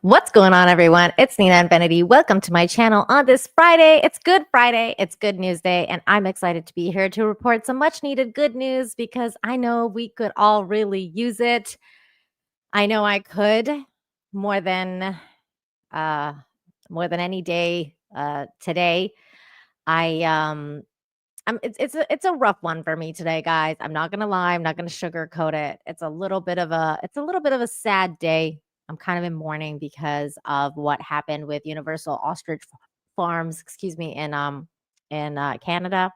What's going on, everyone? It's Nina and Benedy. Welcome to my channel on this Friday. It's Good Friday. It's Good News Day, and I'm excited to be here to report some much needed good news because I know we could all really use it. I know I could more than uh any day today. I it's a rough one for me today, guys. I'm not gonna lie. I'm not gonna sugarcoat it. It's a little bit of a sad day. I'm kind of in mourning because of what happened with Universal Ostrich Farms, excuse me, in Canada.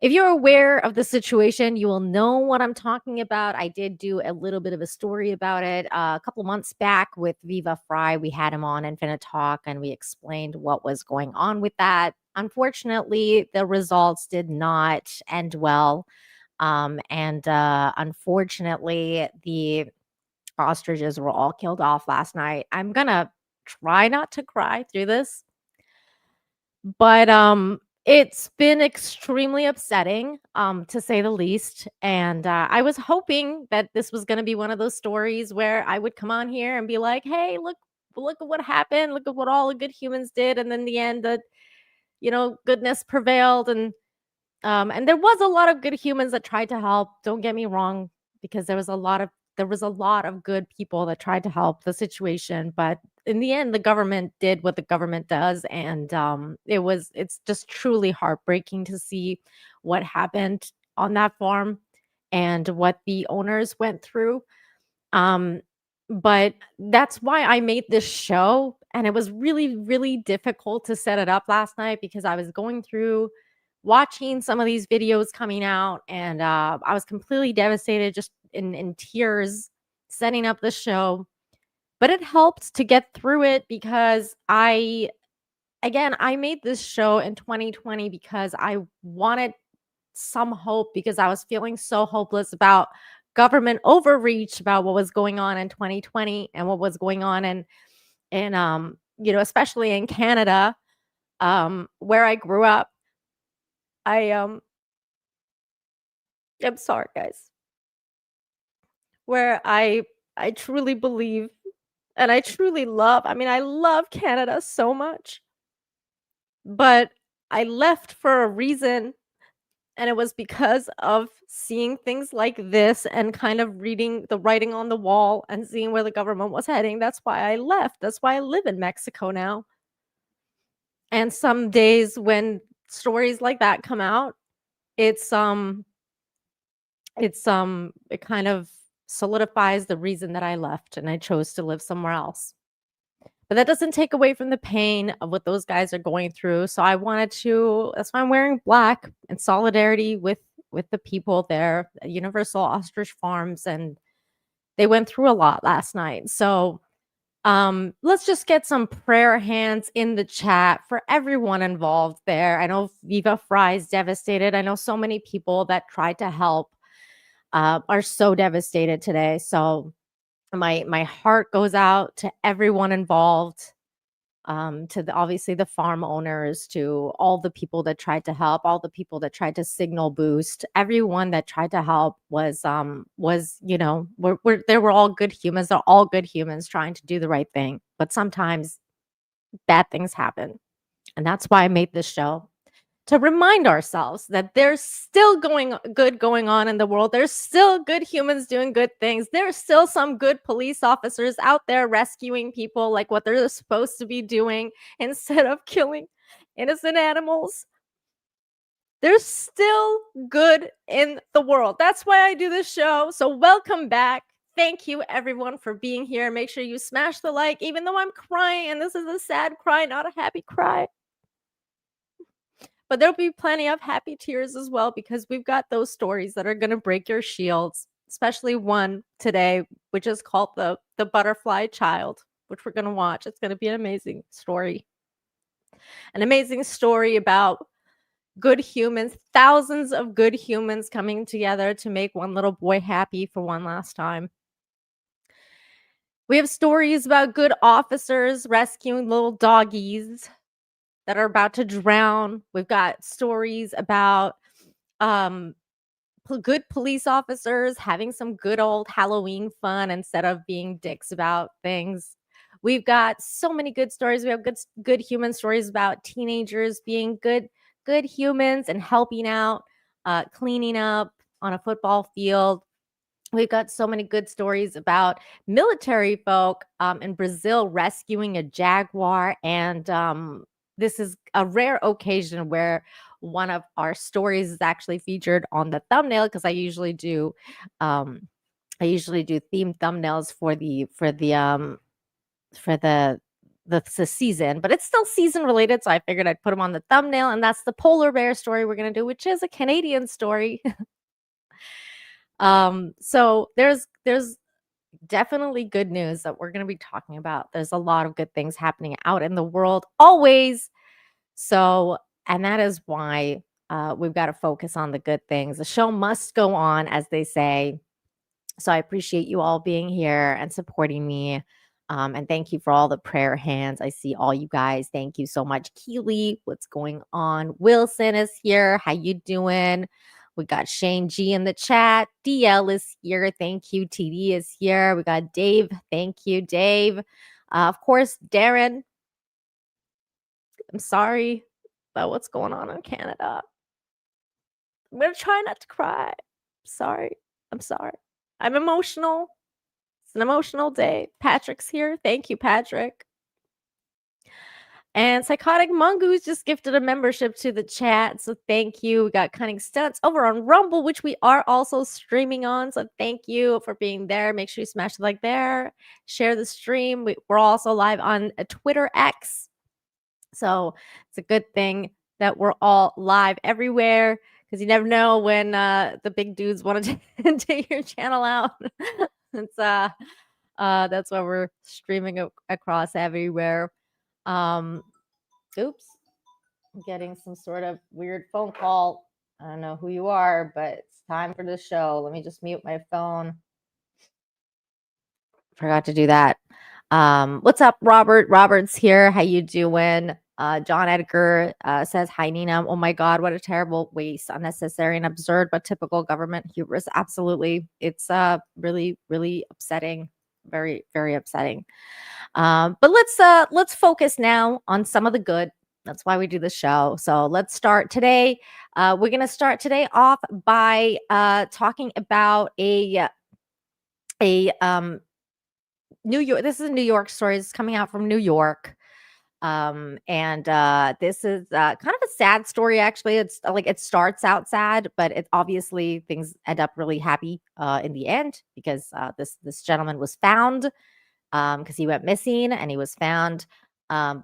If you're aware of the situation, you will know what I'm talking about. I did do a little bit of a story about it a couple months back with Viva Fry. We had him on Infinite Talk and we explained what was going on with that. Unfortunately, the results did not end well. And unfortunately, the ostriches were all killed off last night. I'm going to try not to cry through this, but it's been extremely upsetting, to say the least. And I was hoping that this was going to be one of those stories where I would come on here and be like, "Hey, look at what happened. Look at what all the good humans did." And then in the end, that goodness prevailed, and there was a lot of good humans that tried to help. Don't get me wrong, because there was a lot of good people that tried to help the situation, but in the end, the government did what the government does, and it's just truly heartbreaking to see what happened on that farm and what the owners went through. Um, but that's why I made this show, and it was really, really difficult to set it up last night because I was going through watching some of these videos coming out, and I was completely devastated, just in tears, setting up the show. But it helped to get through it because I made this show in 2020 because I wanted some hope, because I was feeling so hopeless about government overreach, about what was going on in 2020 and what was going on in especially in Canada, where I grew up. I I'm sorry, guys. Where I truly believe and I truly love. I mean, I love Canada so much, but I left for a reason. And it was because of seeing things like this and kind of reading the writing on the wall and seeing where the government was heading. That's why I left. That's why I live in Mexico now. And some days when stories like that come out, it's it kind of solidifies the reason that I left and I chose to live somewhere else. But that doesn't take away from the pain of what those guys are going through. So I wanted to that's why I'm wearing black in solidarity with the people there at Universal Ostrich Farms, and they went through a lot last night. So let's just get some prayer hands in the chat for everyone involved there. I know Viva Fry is devastated. I know so many people that tried to help are so devastated today. So my heart goes out to everyone involved, to obviously the farm owners, to all the people that tried to help, all the people that tried to signal boost, everyone that tried to help was they were all good humans. They're all good humans trying to do the right thing, but sometimes bad things happen, and that's why I made this show, to remind ourselves that there's still going on in the world. There's still good humans doing good things. There's still some good police officers out there rescuing people like what they're supposed to be doing instead of killing innocent animals. There's still good in the world. That's why I do this show. So welcome back. Thank you, everyone, for being here. Make sure you smash the like, even though I'm crying, and this is a sad cry, not a happy cry. But there'll be plenty of happy tears as well, because we've got those stories that are going to break your shields, especially one today, which is called the Butterfly Child, which we're going to watch. It's going to be an amazing story. An amazing story about good humans, thousands of good humans coming together to make one little boy happy for one last time. We have stories about good officers rescuing little doggies that are about to drown. We've got stories about good police officers having some good old Halloween fun instead of being dicks about things. We've got so many good stories. We have good human stories about teenagers being good humans and helping out, cleaning up on a football field. We've got so many good stories about military folk in Brazil rescuing a Jaguar. And this is a rare occasion where one of our stories is actually featured on the thumbnail, because I usually do themed thumbnails for the season, but it's still season related, so I figured I'd put them on the thumbnail. And that's the polar bear story we're going to do, which is a Canadian story. So there's definitely good news that we're going to be talking about. There's a lot of good things happening out in the world always. So, and that is why we've got to focus on the good things. The show must go on, as they say. So I appreciate you all being here and supporting me. And thank you for all the prayer hands. I see all you guys. Thank you so much. Keely, what's going on? Wilson is here. How you doing? We got Shane G in the chat. DL is here. Thank you. TD is here. We got Dave. Thank you, Dave. Of course, Darren. I'm sorry about what's going on in Canada. I'm going to try not to cry. Sorry. I'm sorry. I'm emotional. It's an emotional day. Patrick's here. Thank you, Patrick. And Psychotic Mongoose just gifted a membership to the chat. So thank you. We got Cunning Stunts over on Rumble, which we are also streaming on. So thank you for being there. Make sure you smash the like there. Share the stream. We're also live on Twitter X. So it's a good thing that we're all live everywhere, because you never know when the big dudes want to take your channel out. It's that's why we're streaming across everywhere. Oops, I'm getting some sort of weird phone call. I don't know who you are, but it's time for the show. Let me just mute my phone. Forgot to do that. What's up, Robert? Robert's here. How you doing? John Edgar says, hi, Nina. Oh my God, what a terrible waste. Unnecessary and absurd, but typical government hubris. Absolutely. It's really, really upsetting. Very, very upsetting. But let's focus now on some of the good. That's why we do the show. So let's start today. We're going to start today off by talking about a New York. This is a New York story. It's coming out from New York. And this is kind of a sad story, actually. It's like it starts out sad, but it obviously things end up really happy in the end, because this gentleman was found because he went missing, and he was found by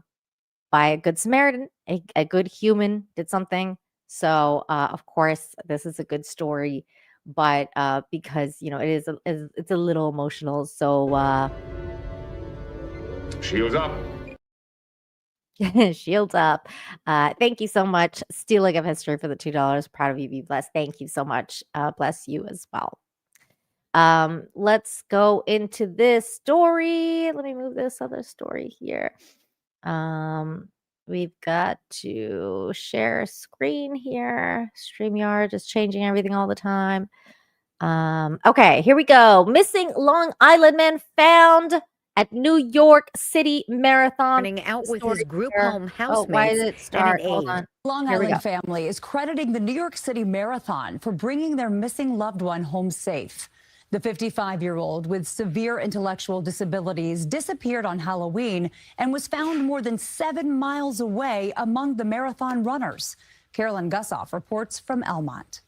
a good Samaritan, a good human did something. So of course, this is a good story, but because it's a little emotional. So shields up. Shields up. Thank you so much, Stealing of History, for the $2. Proud of you. Be blessed. Thank you so much. Bless you as well. Let's go into this story. Let me move this other story here. We've got to share screen here. StreamYard just changing everything all the time. Okay, here we go. Missing Long Island man found at New York City Marathon. Running out with his group home housemates. Why did it start? Hold on. Long Island family is crediting the New York City Marathon for bringing their missing loved one home safe. The 55-year-old with severe intellectual disabilities disappeared on Halloween and was found more than 7 miles away among the marathon runners. Carolyn Gussoff reports from Elmont.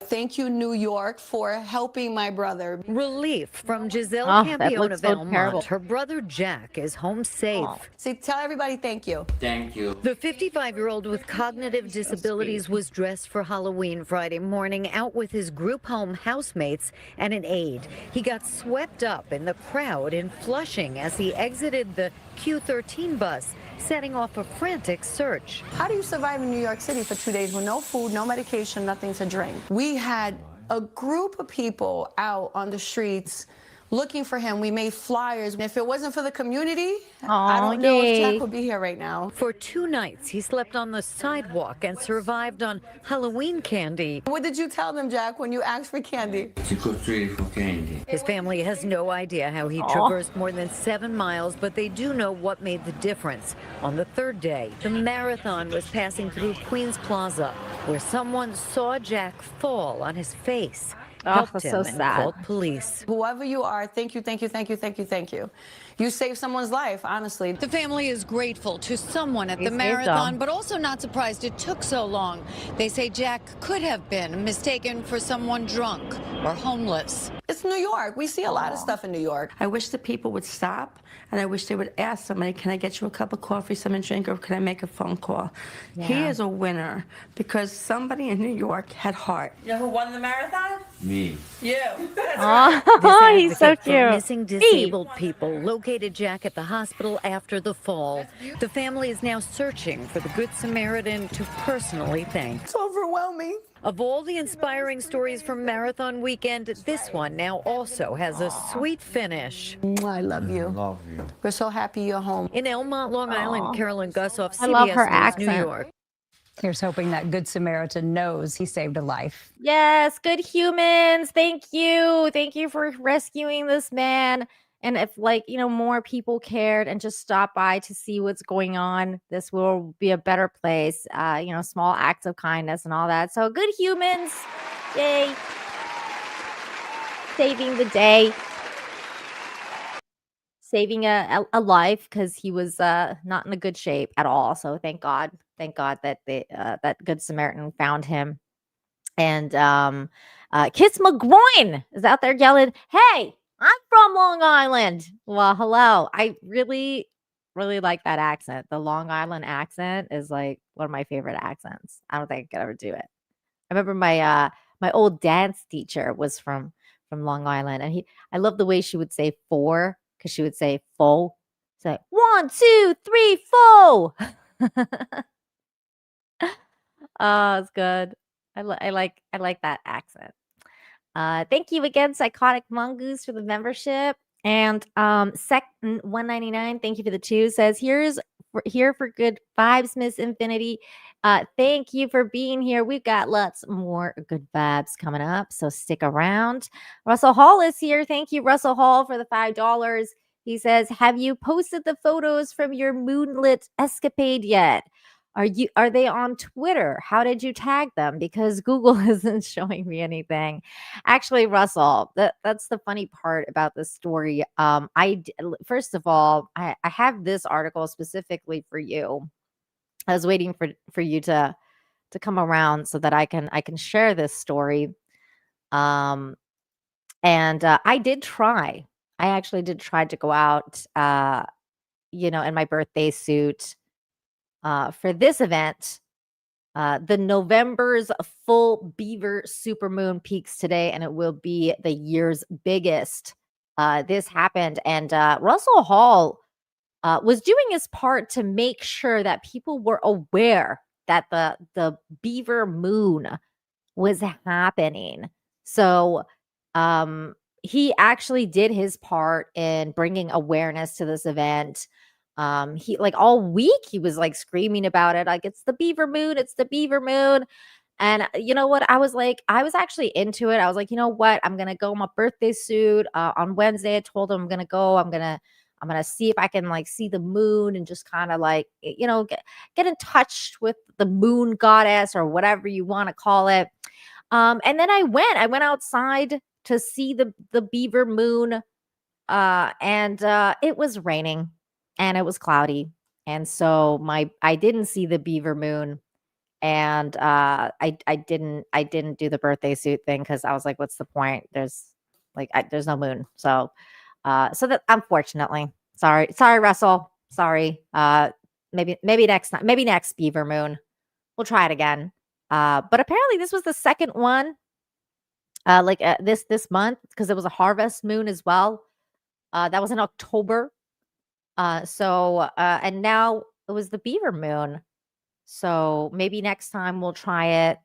Thank you, New York, for helping my brother. Relief from Giselle Campione of Elmont. Terrible. Her brother Jack is home safe. See, tell everybody thank you. Thank you. The 55-year-old with cognitive disabilities was dressed for Halloween Friday morning, out with his group home housemates and an aide. He got swept up in the crowd in Flushing as he exited the Q13 bus, setting off a frantic search. How do you survive in New York City for 2 days with no food, no medication, nothing to drink? We had a group of people out on the streets looking for him. We made flyers. If it wasn't for the community, I Oh, don't know if Jack yay. would be here right now. For 2 nights, he slept on the sidewalk and survived on Halloween candy. What did you tell them, Jack, when you asked for candy? She cooked really for candy. His family has no idea how he Aw. traversed more than 7 miles, but they do know what made the difference. On the third day, the marathon was passing through Queens Plaza, where someone saw Jack fall on his face, Oh, helped that's him, so and sad. called police. Whoever you are, thank you, thank you, thank you, thank you, thank you. You saved someone's life, honestly. The family is grateful to someone at He the saved marathon, them. but also not surprised it took so long. They say Jack could have been mistaken for someone drunk or homeless. It's New York. We see a lot of stuff in New York. I wish the people would stop, and I wish they would ask somebody, can I get you a cup of coffee, something to drink, or can I make a phone call? He Yeah. is a winner because somebody in New York had heart. You know who won the marathon? Me. You. Oh, he's so Advocate for cute. missing disabled people located Jack at the hospital after the fall. The family is now searching for the Good Samaritan to personally thank. It's overwhelming. Of all the inspiring stories from Marathon Weekend, this one now also has a sweet finish. I love you. Love you. We're so happy you're home. In Elmont, Long Island, Carolyn Gussoff, I love CBS her News, accent. New York. Here's hoping that Good Samaritan knows he saved a life. Yes, good humans. Thank you. Thank you for rescuing this man. And if more people cared and just stopped by to see what's going on, this will be a better place. Small acts of kindness and all that. So good humans. Yay. Saving the day. Saving a life because he was not in a good shape at all. So thank God that that Good Samaritan found him. And Kiss McGroin is out there yelling, "Hey, I'm from Long Island." Well, hello. I really, really like that accent. The Long Island accent is like one of my favorite accents. I don't think I could ever do it. I remember my old dance teacher was from Long Island, and I love the way she would say four because she would say fo. Say 1, 2, 3, 4. Oh, it's good. I like that accent. Thank you again, Psychotic Mongoose, for the membership. And second 199, thank you for the 2. Says here for good vibes, Miss Infinity. Thank you for being here. We've got lots more good vibes coming up, so stick around. Russell Hall is here. Thank you, Russell Hall, for the $5. He says, "Have you posted the photos from your moonlit escapade yet? Are they on Twitter? How did you tag them? Because Google isn't showing me anything." Actually, Russell, that's the funny part about this story. First of all, I have this article specifically for you. I was waiting for you to come around so that I can share this story. And I did try. I actually did try to go out, in my birthday suit. For this event, the November's full beaver supermoon peaks today, and it will be the year's biggest. This happened, and Russell Hall was doing his part to make sure that people were aware that the beaver moon was happening. So he actually did his part in bringing awareness to this event. He all week he was screaming about it, like, it's the beaver moon, it's the beaver moon. And you know what? I was actually into it. I was like, you know what? I'm gonna go in my birthday suit on Wednesday. I told him I'm gonna go. I'm gonna see if I can see the moon and just kind of get in touch with the moon goddess or whatever you want to call it. And then I went outside to see the beaver moon. And it was raining and it was cloudy. And so I didn't see the beaver moon. And I didn't do the birthday suit thing because I was like, what's the point? There's there's no moon. So that, unfortunately, sorry, Russell. Sorry. Maybe next time, maybe next beaver moon. We'll try it again. But apparently this was the second one this month because it was a harvest moon as well. That was in October. And now it was the beaver moon. So maybe next time we'll try it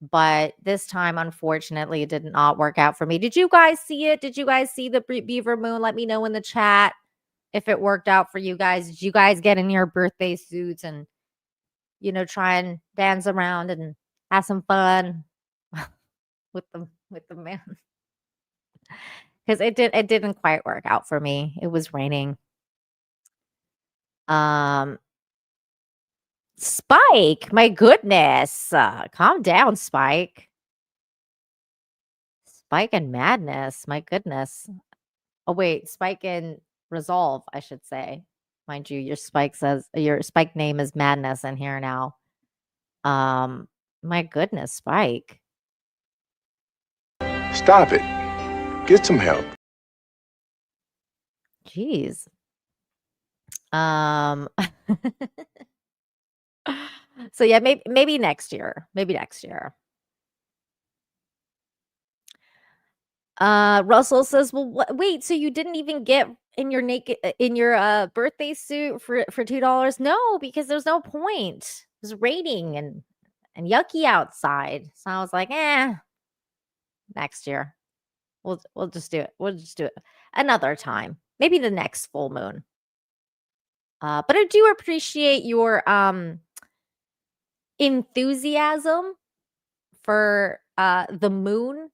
But this time, unfortunately, it did not work out for me. Did you guys see it? Did you guys see the beaver moon? Let me know in the chat if it worked out for you guys. Did you guys get in your birthday suits and, try and dance around and have some fun with the man? Because it didn't quite work out for me. It was raining. Spike, my goodness. Calm down, Spike. Spike and madness, my goodness. Oh wait, Spike and resolve, I should say. Mind you, your Spike name is madness in here now. My goodness, Spike. Stop it. Get some help. Jeez. So yeah, maybe next year. Maybe next year. Russell says, "Well, wait, so you didn't even get in your birthday suit for $2?" No, because there's no point. It was raining and yucky outside. So I was like, next year. We'll just do it. We'll just do it another time. Maybe the next full moon. But I do appreciate your enthusiasm for the moon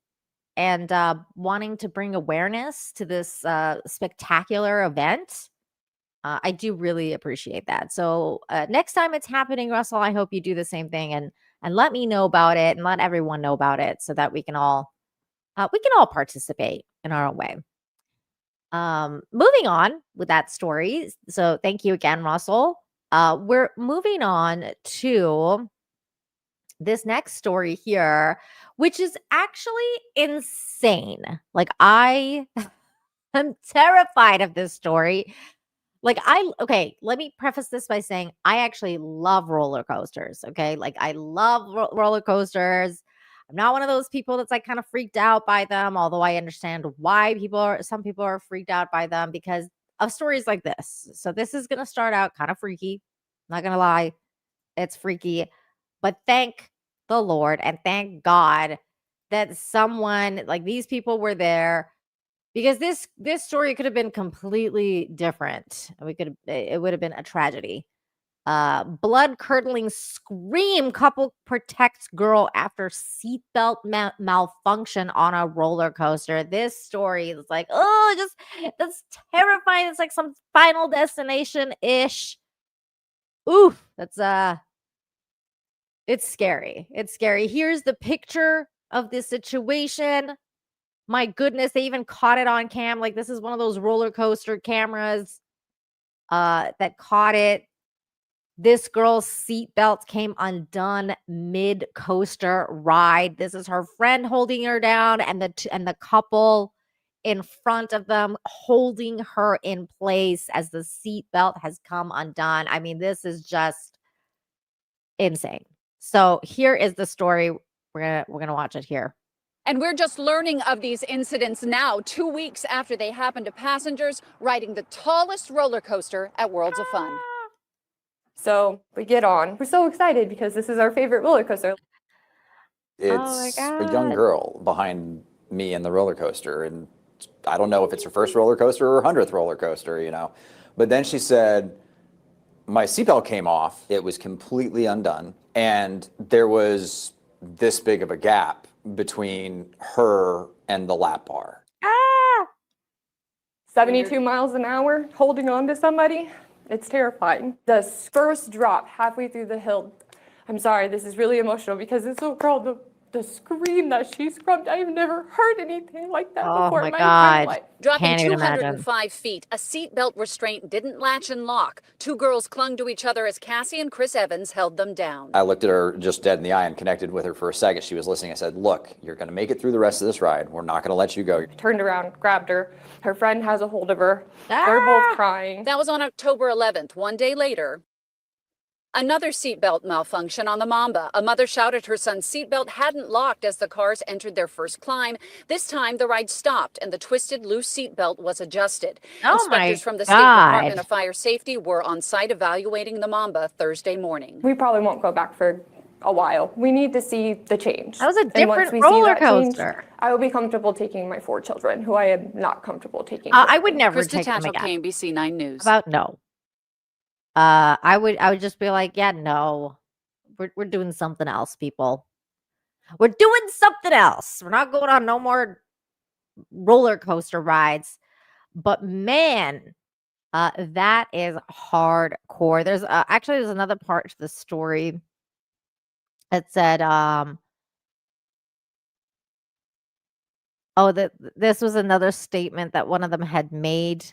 and wanting to bring awareness to this spectacular event. I do really appreciate that. So next time it's happening, Russell, I hope you do the same thing and let me know about it and let everyone know about it so that we can all participate in our own way. Moving on with that story. So thank you again, Russell. We're moving on to this next story here, which is actually insane. Like I'm terrified of this story. Okay, let me preface this by saying I actually love roller coasters. Okay, like I love roller coasters. I'm not one of those people that's like kind of freaked out by them, although I understand why some people are freaked out by them because of stories like this. So this is going to start out kind of freaky. I'm not going to lie. It's freaky, but thank the Lord and thank God that someone like these people were there because this story could have been completely different. It would have been a tragedy. Blood-curdling scream couple protects girl after seatbelt malfunction on a roller coaster. This story is like, that's terrifying. It's like some Final Destination-ish. Oof, that's it's scary. It's scary. Here's the picture of this situation. My goodness, they even caught it on cam. Like this is one of those roller coaster cameras that caught it. This girl's seatbelt came undone mid-coaster ride. This is her friend holding her down and the couple in front of them holding her in place as the seatbelt has come undone. I mean, this is just insane. So here is the story. We're gonna watch it here. And we're just learning of these incidents now, 2 weeks after they happened to passengers riding the tallest roller coaster at Worlds of Fun. So we get on. We're so excited because this is our favorite roller coaster. It's a young girl behind me in the roller coaster. And I don't know if it's her first roller coaster or her 100th roller coaster, But then she said, my seatbelt came off. It was completely undone. And there was this big of a gap between her and the lap bar. 72 miles an hour, holding on to somebody. It's terrifying. The first drop halfway through the hill, I'm sorry, this is really emotional because this little girl, the scream that she screamed, I've never heard anything like that before in my entire life. Dropping 205 feet, a seatbelt restraint didn't latch and lock. Two girls clung to each other as Cassie and Chris Evans held them down. I looked at her just dead in the eye and connected with her for a second. She was listening. I said, look, you're going to make it through the rest of this ride. We're not going to let you go. Turned around, grabbed her. Her friend has a hold of her. They're both crying. That was on October 11th. 1 day later, another seatbelt malfunction on the Mamba. A mother shouted her son's seatbelt hadn't locked as the cars entered their first climb. This time, the ride stopped and the twisted, loose seatbelt was adjusted. Inspectors from the State Department of Fire Safety were on site evaluating the Mamba Thursday morning. We probably won't go back for a while. We need to see the change. That was a And once different we see roller that change, coaster. I will be comfortable taking my 4 children, who I am not comfortable taking. I would never Krista take them Tatchell, again. KMBC 9 News. About no. I would just be like, yeah, no. We're doing something else, people. We're doing something else. We're not going on no more roller coaster rides. But man, that is hardcore. There's actually there's another part to the story that said this was another statement that one of them had made.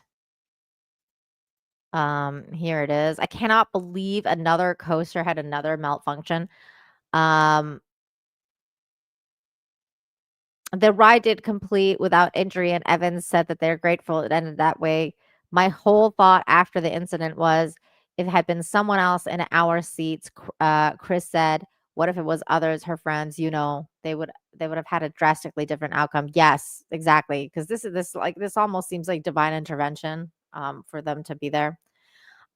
Here it is. I cannot believe another coaster had another malfunction. The ride did complete without injury, and Evans said that they're grateful it ended that way. My whole thought after the incident was, if it had been someone else in our seats, Chris said, what if it was others, her friends, they would have had a drastically different outcome. Yes, exactly. Because this almost seems like divine intervention for them to be there.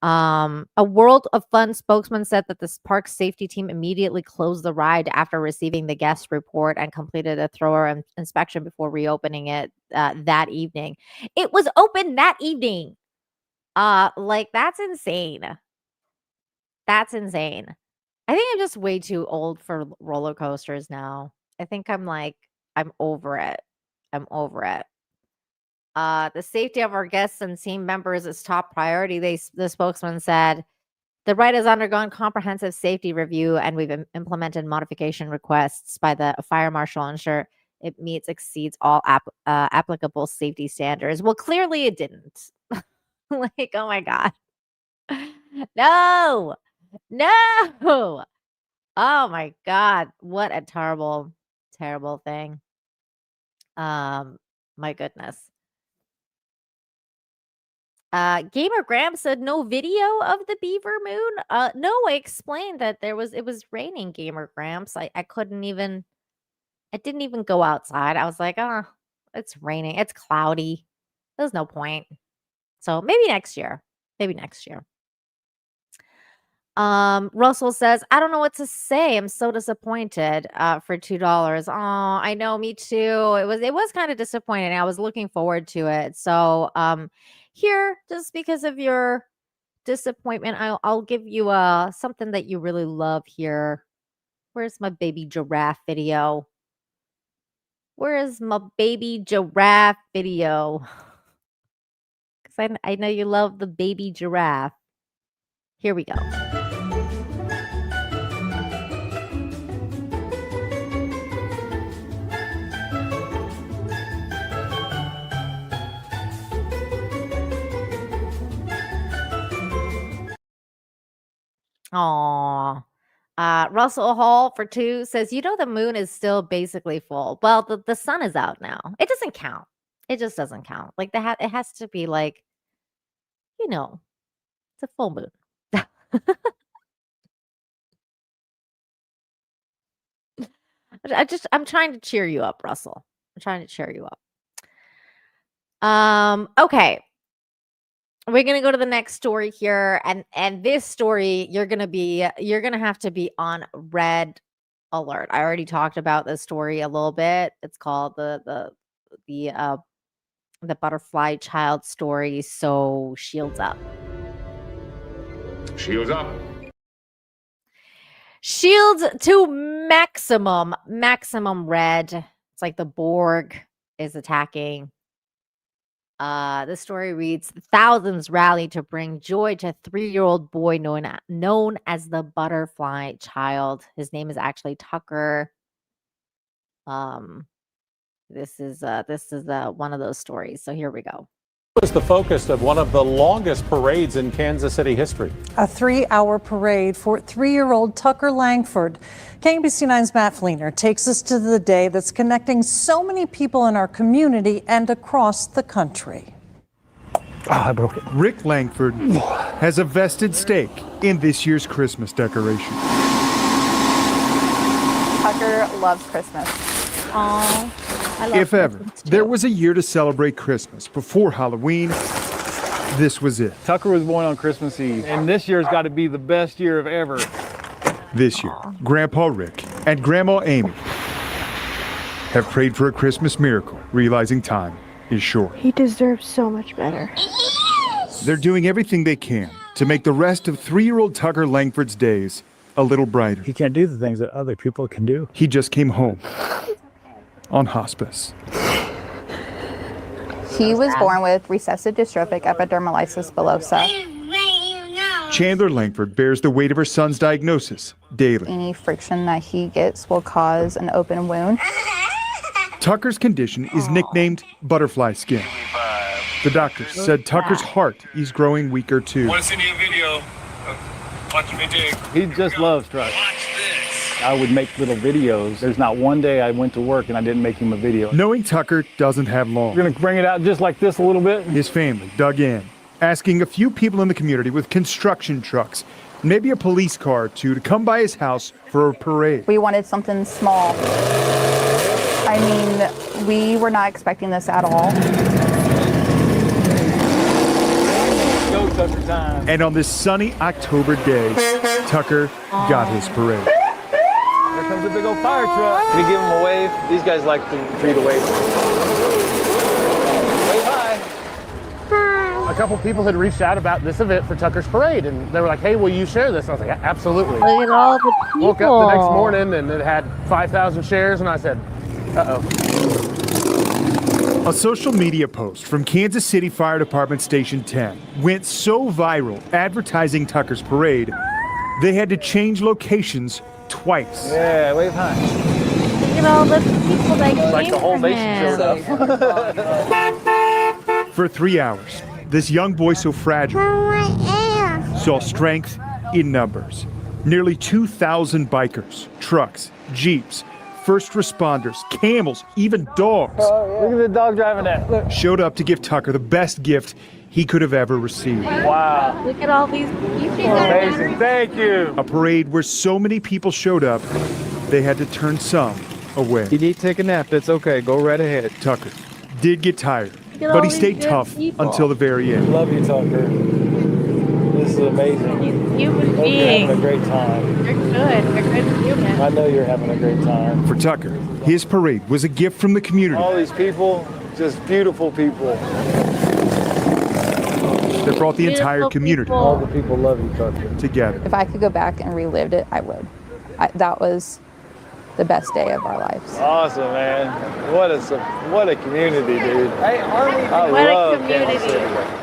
A World of Fun spokesman said that the park safety team immediately closed the ride after receiving the guest report and completed a thorough inspection before reopening it that evening. It was open that evening. That's insane. That's insane. I think I'm just way too old for roller coasters now. I think I'm over it. I'm over it. The safety of our guests and team members is top priority. The spokesman said, the ride has undergone comprehensive safety review, and we've implemented modification requests by the fire marshal to ensure it exceeds all applicable safety standards. Well, clearly it didn't. Oh my God. No. Oh my God. What a terrible, terrible thing. My goodness. Gamer Graham said no video of the beaver moon. No, I explained that it was raining, Gamer Gramps. I didn't even go outside. I was like, it's raining. It's cloudy. There's no point. So maybe next year. Russell says, I don't know what to say. I'm so disappointed for $2. Oh, I know, me too. It was kind of disappointing. I was looking forward to it. So here, just because of your disappointment, I'll give you something that you really love here. Where's my baby giraffe video? Where is my baby giraffe video? Because I know you love the baby giraffe. Here we go. Aww. Russell Hall for 2 says, the moon is still basically full. Well, the sun is out now. It doesn't count. It just doesn't count. It has to be it's a full moon. I'm trying to cheer you up, Russell. I'm trying to cheer you up. Okay. We're going to go to the next story here. And this story, you're going to have to be on red alert. I already talked about this story a little bit. It's called the butterfly child story. So shields up. Shields up. Shields to maximum red. It's like the Borg is attacking. The story reads, thousands rally to bring joy to a 3-year-old boy known as the butterfly child. His name is actually Tucker. This is one of those stories. So here we go. Was the focus of one of the longest parades in Kansas City history. A 3-hour parade for 3-year-old Tucker Langford. KMBC 9's Matt Fleener takes us to the day that's connecting so many people in our community and across the country. I broke it. Rick Langford has a vested stake in this year's Christmas decoration. Tucker loves Christmas. Aww. If ever there was a year to celebrate Christmas before Halloween, this was it. Tucker was born on Christmas Eve, and this year's got to be the best year of ever. This year, Grandpa Rick and Grandma Amy have prayed for a Christmas miracle, realizing time is short. He deserves so much better. They're doing everything they can to make the rest of 3-year-old Tucker Langford's days a little brighter. He can't do the things that other people can do. He just came home on hospice. He was born with recessive dystrophic epidermolysis bullosa. Chandler Langford bears the weight of her son's diagnosis daily. Any friction that he gets will cause an open wound. Tucker's condition is nicknamed butterfly skin. The doctor said Tucker's heart is growing weaker too. Want to see a video? Watch me dig. He just loves trucks. I would make little videos. There's not one day I went to work and I didn't make him a video. Knowing Tucker doesn't have long, We're gonna bring it out just like this a little bit. his family dug in, asking a few people in the community with construction trucks, maybe a police car or two, to come by his house for a parade. We wanted something small. I mean, we were not expecting this at all. Go Tucker time. And on this sunny October day, Tucker got his parade. Here comes a big old fire truck. Can you give him a wave? These guys like to treat a wave. Wave high. A couple people had reached out about this event for Tucker's Parade, and they were like, hey, will you share this? And I was like, absolutely. Look at all the people. Woke up the next morning, and it had 5,000 shares, and I said, uh-oh. A social media post from Kansas City Fire Department Station 10 went so viral advertising Tucker's parade, they had to change locations twice. Yeah, wave high. Look at all the people that came Like the whole for nation him. showed up. For 3 hours, this young boy so fragile saw strength in numbers. Nearly 2,000 bikers, trucks, jeeps, first responders, camels, even dogs Look at the dog driving that. Look. showed up to give Tucker the best gift he could have ever received. Wow. Look at all these people. Amazing. Thank you. A parade where so many people showed up, they had to turn some away. You need to take a nap. That's okay. Go right ahead. Tucker did get tired, at but all he these stayed good tough people. until the very end. Love you, Tucker. This is amazing. These human Hope you're having a beings. great time. They're good. They're good humans. I know you're having a great time. For Tucker, his parade was a gift from the community All these people, just beautiful people. that brought the entire Beautiful community people. All the people love you, Tucker. together. If I could go back and relived it, I would. That was the best day of our lives. Awesome, man. What a community, dude. Hey, I What a love community. Kansas City.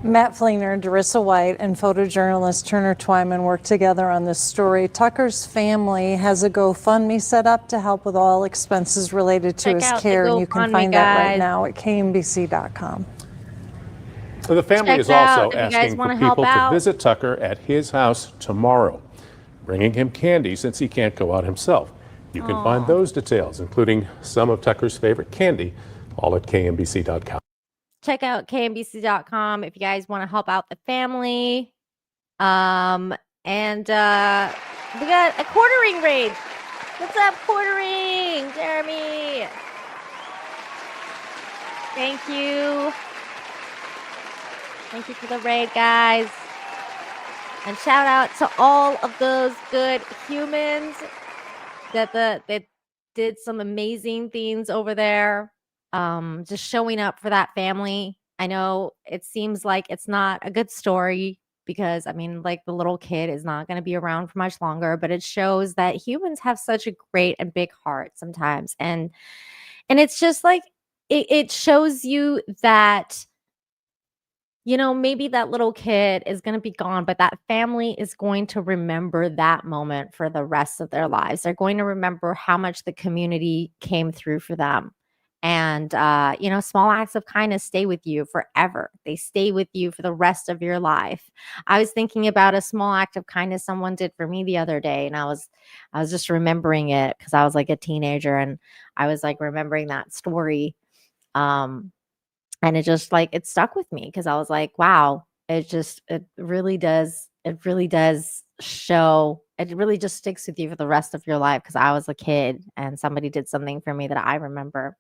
Matt Fleener, Darissa White, and photojournalist Turner Twyman worked together on this story. Tucker's family has a GoFundMe set up to help with all expenses related to Check his out the care, and you can GoFundMe, find that right guys. now at KMBC.com. So the family Check is it out also if you guys asking for wanna help people to out. visit Tucker at his house tomorrow, bringing him candy since he can't go out himself. You can find those details, including some of Tucker's favorite candy, all at kmbc.com. Check out kmbc.com if you guys want to help out the family. And we got a quartering raid. What's up, quartering? Jeremy. Thank you. Thank you for the raid, guys. And shout out to all of those good humans that did some amazing things over there. Just showing up for that family. I know it seems like it's not a good story because, I mean, like the little kid is not going to be around for much longer, but it shows that humans have such a great and big heart sometimes. And it's just like, it shows you that, you know, maybe that little kid is going to be gone, but that family is going to remember that moment for the rest of their lives. They're going to remember how much the community came through for them. And, you know, small acts of kindness stay with you forever. They stay with you for the rest of your life. I was thinking about a small act of kindness someone did for me the other day. And I was just remembering it because I was like a teenager and I was like remembering that story. And it just like, it stuck with me because I was like, wow, it really does show, it really just sticks with you for the rest of your life because I was a kid and somebody did something for me that I remember.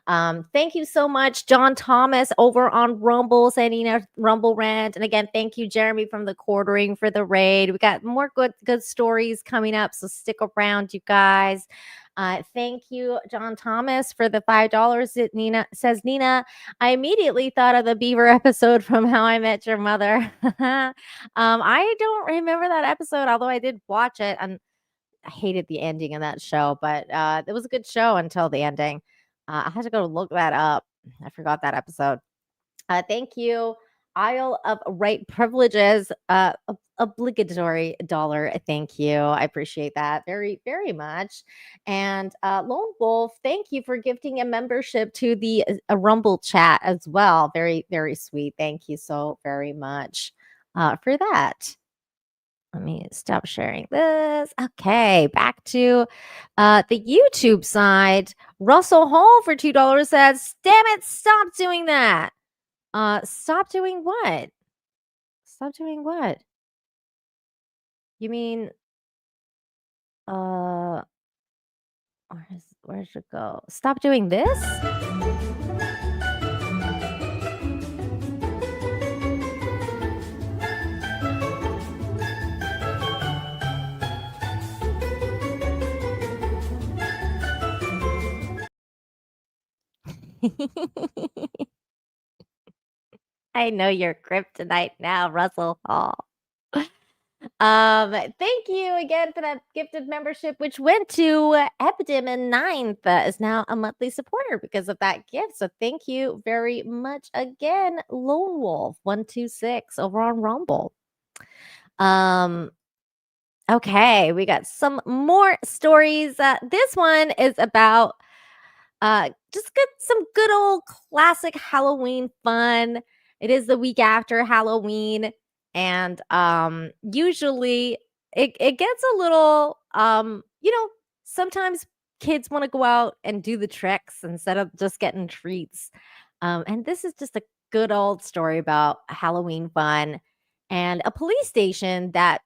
Thank you so much, John Thomas over on Rumble, sending a Rumble rant. And again, thank you, Jeremy from the Quartering, for the raid. We got more good stories coming up, so stick around, you guys. Thank you, John Thomas, for the $5. Nina says, Nina, I immediately thought of the Beaver episode from How I Met Your Mother. I don't remember that episode, although I did watch it. And I hated the ending of that show, but it was a good show until the ending. I had to go look that up. I forgot that episode. Thank you. Isle of Right Privileges, obligatory dollar. Thank you. I appreciate that very, very much. And Lone Wolf, thank you for gifting a membership to the Rumble chat as well. Very, very sweet. Thank you so very much for that. Let me stop sharing this. Okay, back to the YouTube side. Russell Hall for $2 says, damn it, stop doing that. Stop doing what? Stop doing what? You mean, where's it go? Stop doing this? I know you're kryptonite now, Russell Hall. Thank you again for that gifted membership, which went to Epidem in 9th, is now a monthly supporter because of that gift. So thank you very much again, Lone Wolf 126 over on Rumble. Okay, we got some more stories. This one is about some good old classic Halloween fun. It is the week after Halloween, and usually it gets a little sometimes kids want to go out and do the tricks instead of just getting treats. And this is just a good old story about Halloween fun and a police station that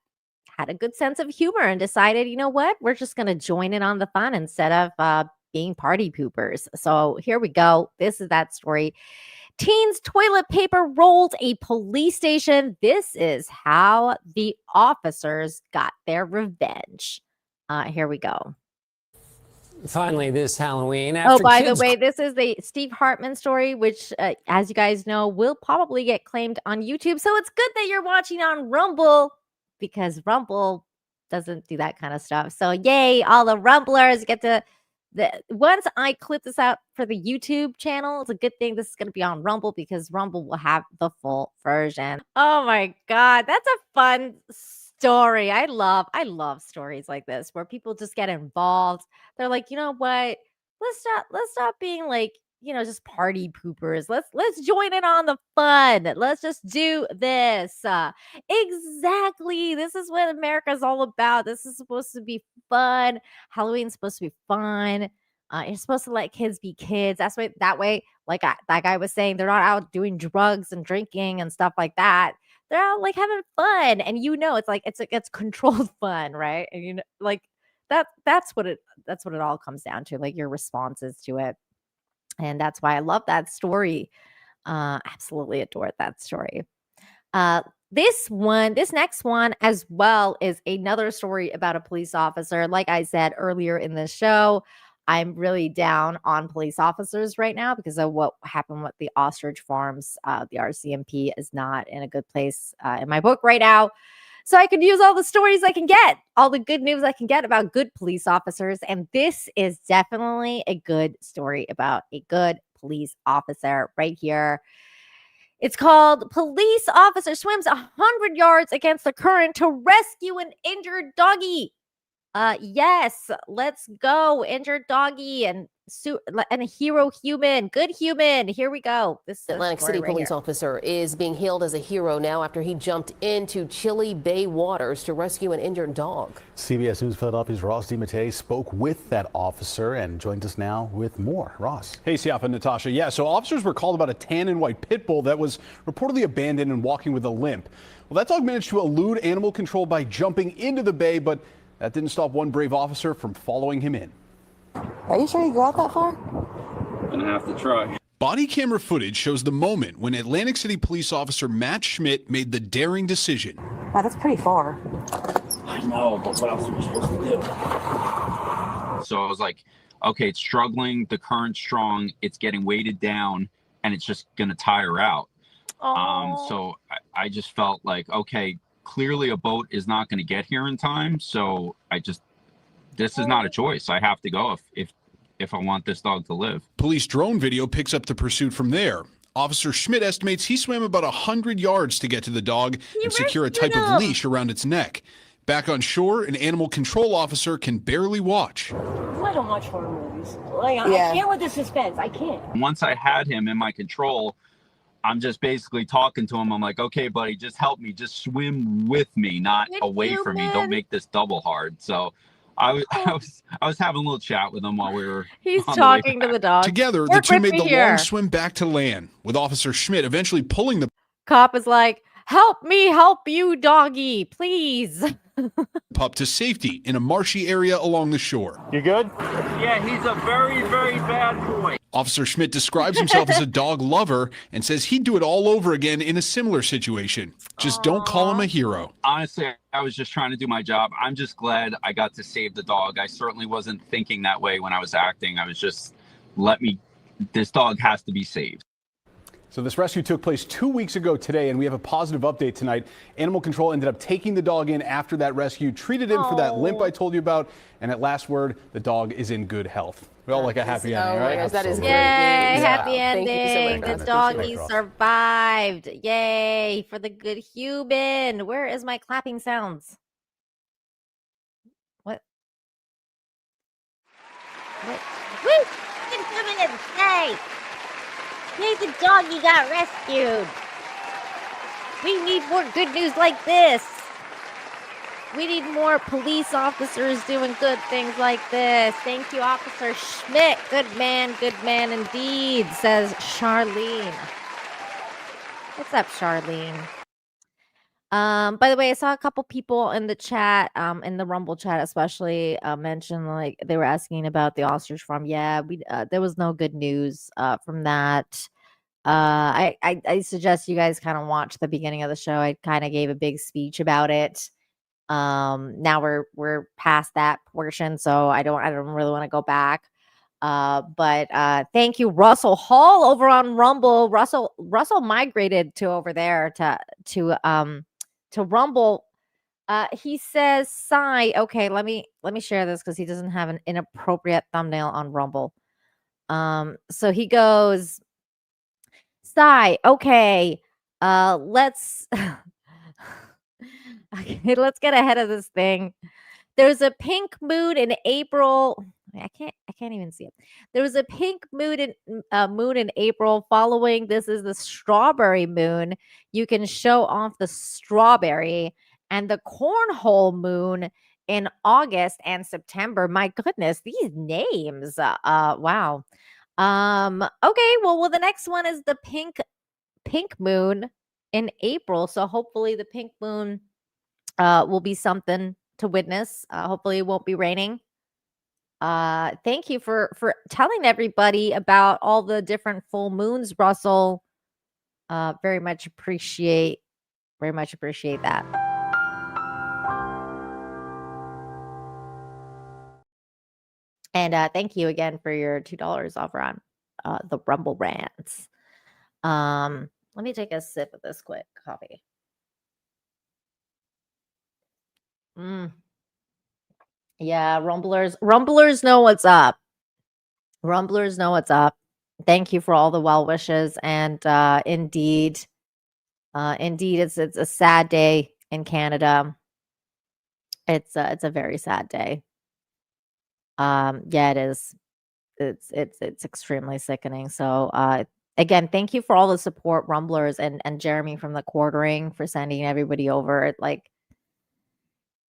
had a good sense of humor and decided, you know what, we're just going to join in on the fun instead of being party poopers. So here we go. This is that story. Teens toilet paper rolled a police station. This is how the officers got their revenge. Here we go. Finally, this Halloween. By the way, this is the Steve Hartman story, which, as you guys know, will probably get claimed on YouTube. So it's good that you're watching on Rumble, because Rumble doesn't do that kind of stuff. So yay, all the Rumblers get to... once I clip this out for the YouTube channel, it's a good thing this is going to be on Rumble, because Rumble will have the full version. Oh my God, that's a fun story. I love stories like this where people just get involved. They're like, you know what? Let's stop being like, just party poopers. Let's join in on the fun. Let's just do this. Exactly. This is what America's all about. This is supposed to be fun. Halloween's supposed to be fun. You're supposed to let kids be kids. That way, like that guy was saying, they're not out doing drugs and drinking and stuff like that. They're out like having fun, and it's like it's controlled fun, right? And like that's what it all comes down to, like your responses to it. And that's why I love that story. Absolutely adored that story. This next one as well is another story about a police officer. Like I said earlier in the show, I'm really down on police officers right now because of what happened with the ostrich farms. The RCMP is not in a good place in my book right now. So I could use all the stories I can get, all the good news I can get about good police officers. And this is definitely a good story about a good police officer right here. It's called Police Officer Swims 100 Yards Against the Current to Rescue an Injured Doggy. Yes, let's go. Injured doggy and a hero human. Good human. Here we go. This Atlantic City police officer is being hailed as a hero now after he jumped into Chili Bay waters to rescue an injured dog. CBS News Philadelphia's Ross DiMattei spoke with that officer and joins us now with more. Ross. Hey, Siafa and Natasha. Yeah, so officers were called about a tan and white pit bull that was reportedly abandoned and walking with a limp. Well, that dog managed to elude animal control by jumping into the bay, but that didn't stop one brave officer from following him in. Are you sure you go out that far? Gonna have to try. Body camera footage shows the moment when Atlantic City police officer Matt Schmidt made the daring decision. Wow, that's pretty far. I know, but what else are we supposed to do? So I was like, okay, it's struggling, the current's strong, it's getting weighted down, and it's just gonna tire out. So I just felt like, okay, clearly a boat is not gonna get here in time, so this is not a choice. I have to go if I want this dog to live. Police drone video picks up the pursuit from there. Officer Schmidt estimates he swam about 100 yards to get to the dog and secure a type of leash around its neck. Back on shore, an animal control officer can barely watch. I don't watch horror movies. I can't with the suspense. I can't. Once I had him in my control, I'm just basically talking to him. I'm like, okay, buddy, just help me. Just swim with me, not away from me. Don't make this double hard. So I was having a little chat with him while we were. He's talking to the dog. Together, the two made the long swim back to land, with Officer Schmidt eventually pulling the cop is like, help me help you, doggy, please. pup to safety in a marshy area along the shore. You good? Yeah, he's a very, very bad boy. Officer Schmidt describes himself as a dog lover and says he'd do it all over again in a similar situation. Just don't call him a hero. Honestly, I was just trying to do my job. I'm just glad I got to save the dog. I certainly wasn't thinking that way when I was acting. I was just, this dog has to be saved. So this rescue took place 2 weeks ago today, and we have a positive update tonight. Animal Control ended up taking the dog in after that rescue, treated him for that limp I told you about, and at last word, the dog is in good health. We all like a happy ending, right? That is Yay, great. happy Thank you so ending. much. The doggy survived. Yay, for the good human. Where is my clapping sounds? What? Woo! Good human, hey! Yay, the doggy got rescued. We need more good news like this. We need more police officers doing good things like this. Thank you, Officer Schmidt. Good man indeed, says Charlene. What's up, Charlene? By the way, I saw a couple people in the chat, in the Rumble chat especially, mention like they were asking about the ostrich farm. Yeah, there was no good news from that. I suggest you guys kind of watch the beginning of the show. I kind of gave a big speech about it. Now we're past that portion, so I don't really want to go back. But thank you, Russell Hall over on Rumble. Russell migrated to over there to Rumble. He says, "Sigh." Okay, let me share this because he doesn't have an inappropriate thumbnail on Rumble. So he goes, "Sigh." Okay, let's okay, let's get ahead of this thing. There's a pink moon in April. I can't even see it. There was a pink moon in April following. This is the strawberry moon. You can show off the strawberry, and the cornhole moon in August and September. My goodness, these names. Wow. Okay, well, the next one is the pink moon in April. So hopefully the pink moon will be something to witness. Hopefully it won't be raining. Thank you for telling everybody about all the different full moons, Russell. Very much appreciate that. And thank you again for your $2 over on the Rumble Rants. Let me take a sip of this quick coffee. Yeah, Rumblers know what's up. Rumblers know what's up. Thank you for all the well wishes, and indeed, it's a sad day in Canada. It's a very sad day. Yeah, it is. It's extremely sickening. So again, thank you for all the support, Rumblers, and Jeremy from the Quartering for sending everybody over.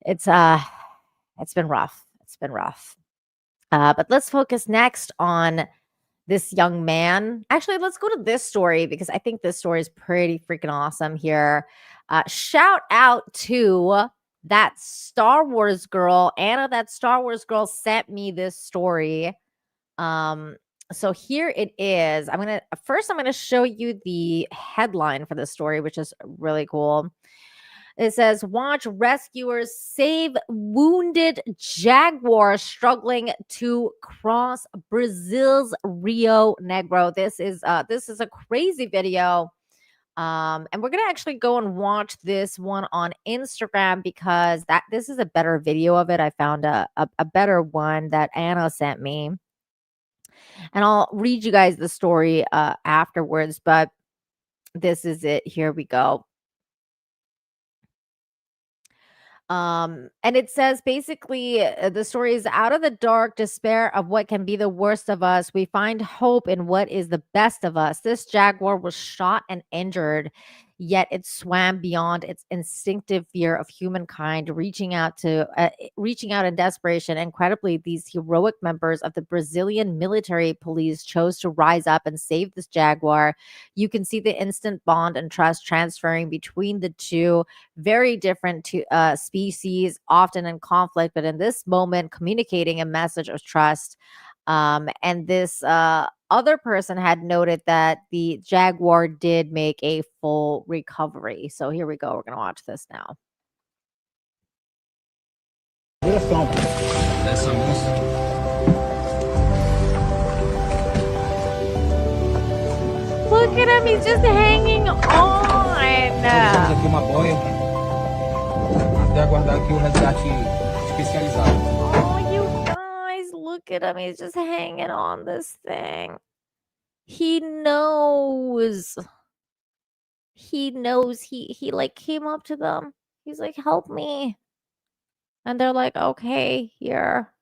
It's been rough. It's been rough. But let's focus next on this young man. Actually, let's go to this story because I think this story is pretty freaking awesome here. Shout out to that Star Wars girl. Anna, that Star Wars girl sent me this story. So here it is. I'm going to show you the headline for this story, which is really cool. It says, watch rescuers save wounded Jaguar struggling to cross Brazil's Rio Negro. This is a crazy video. And we're gonna actually go and watch this one on Instagram because this is a better video of it. I found a better one that Anna sent me. And I'll read you guys the story afterwards, but this is it. Here we go. And it says basically the story is out of the dark despair of what can be the worst of us. We find hope in what is the best of us. This Jaguar was shot and injured, yet it swam beyond its instinctive fear of humankind, reaching out in desperation. Incredibly, these heroic members of the Brazilian military police chose to rise up and save this Jaguar. You can see the instant bond and trust transferring between the two very different species, often in conflict, but in this moment, communicating a message of trust. And this other person had noted that the Jaguar did make a full recovery. So here we go. We're going to watch this now. Look at him. He's just hanging on. Aqui uma boia até aguardar aqui o resgate especializado. Oh, you guys, look at him. He's just hanging on this thing. He knows. He knows. He like came up to them. He's like, help me. And they're like, okay, here.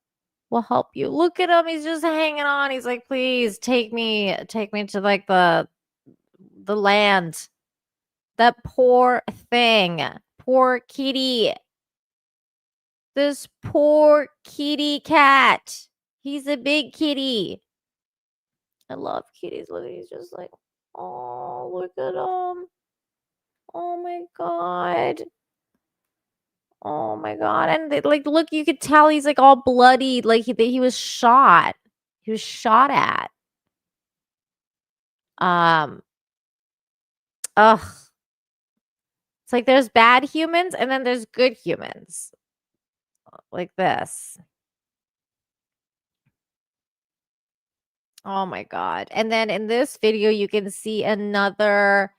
We'll help you. Look at him. He's just hanging on. He's like, please take me to like the land. That poor thing. Poor kitty. This poor kitty cat. He's a big kitty. I love kitties. Look, he's just like, oh, look at him. Oh my God. Oh my God. And like, look, you could tell he's like all bloody. Like he was shot. He was shot at. Ugh. It's like there's bad humans and then there's good humans. Like this. Oh my God. And then in this video, you can see another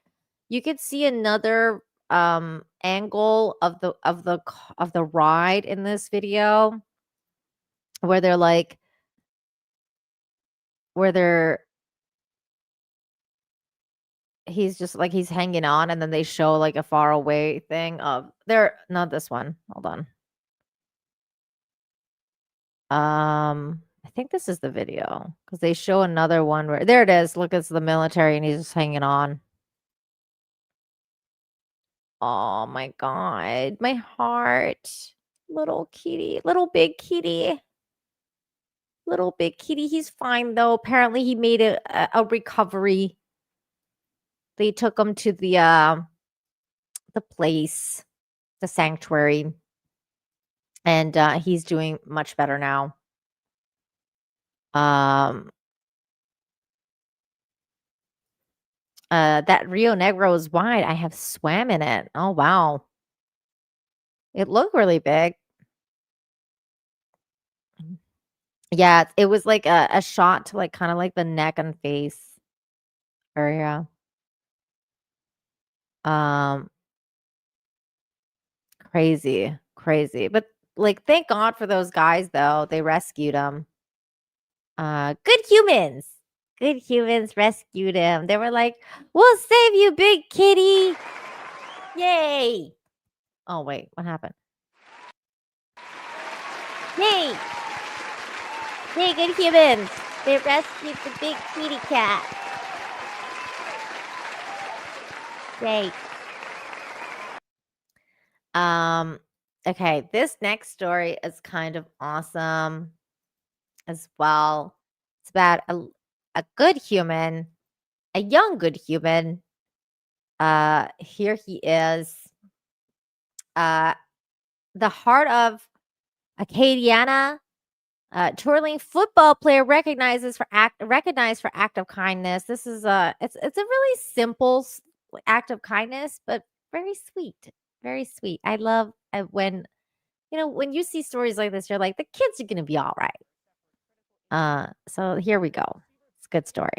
angle of the ride in this video where they're like, he's just like, he's hanging on, and then they show like a far away thing of not this one. Hold on. I think this is the video because they show another one where there it is. Look, it's the military and he's just hanging on. Oh my God, my heart. Little kitty, little big kitty. Little big kitty. He's fine though. Apparently he made a recovery. They took him to the place, the sanctuary, and he's doing much better now. That Rio Negro is wide. I have swam in it. Oh wow. It looked really big. Yeah, it was like a shot to like kind of like the neck and face area. Crazy. But like, thank God for those guys though. They rescued him. Good humans. Good humans rescued him. They were like, we'll save you, big kitty. Yay. Oh, wait, what happened? Yay. Yay, good humans. They rescued the big kitty cat. Yay. Okay, this next story is kind of awesome as well. It's about a good human, a young good human. Here he is. The heart of Acadiana Twirling football player recognized for act of kindness. This is it's a really simple act of kindness, but very sweet, very sweet. I love when when you see stories like this, you're like, the kids are gonna be all right. So here we go. It's a good story.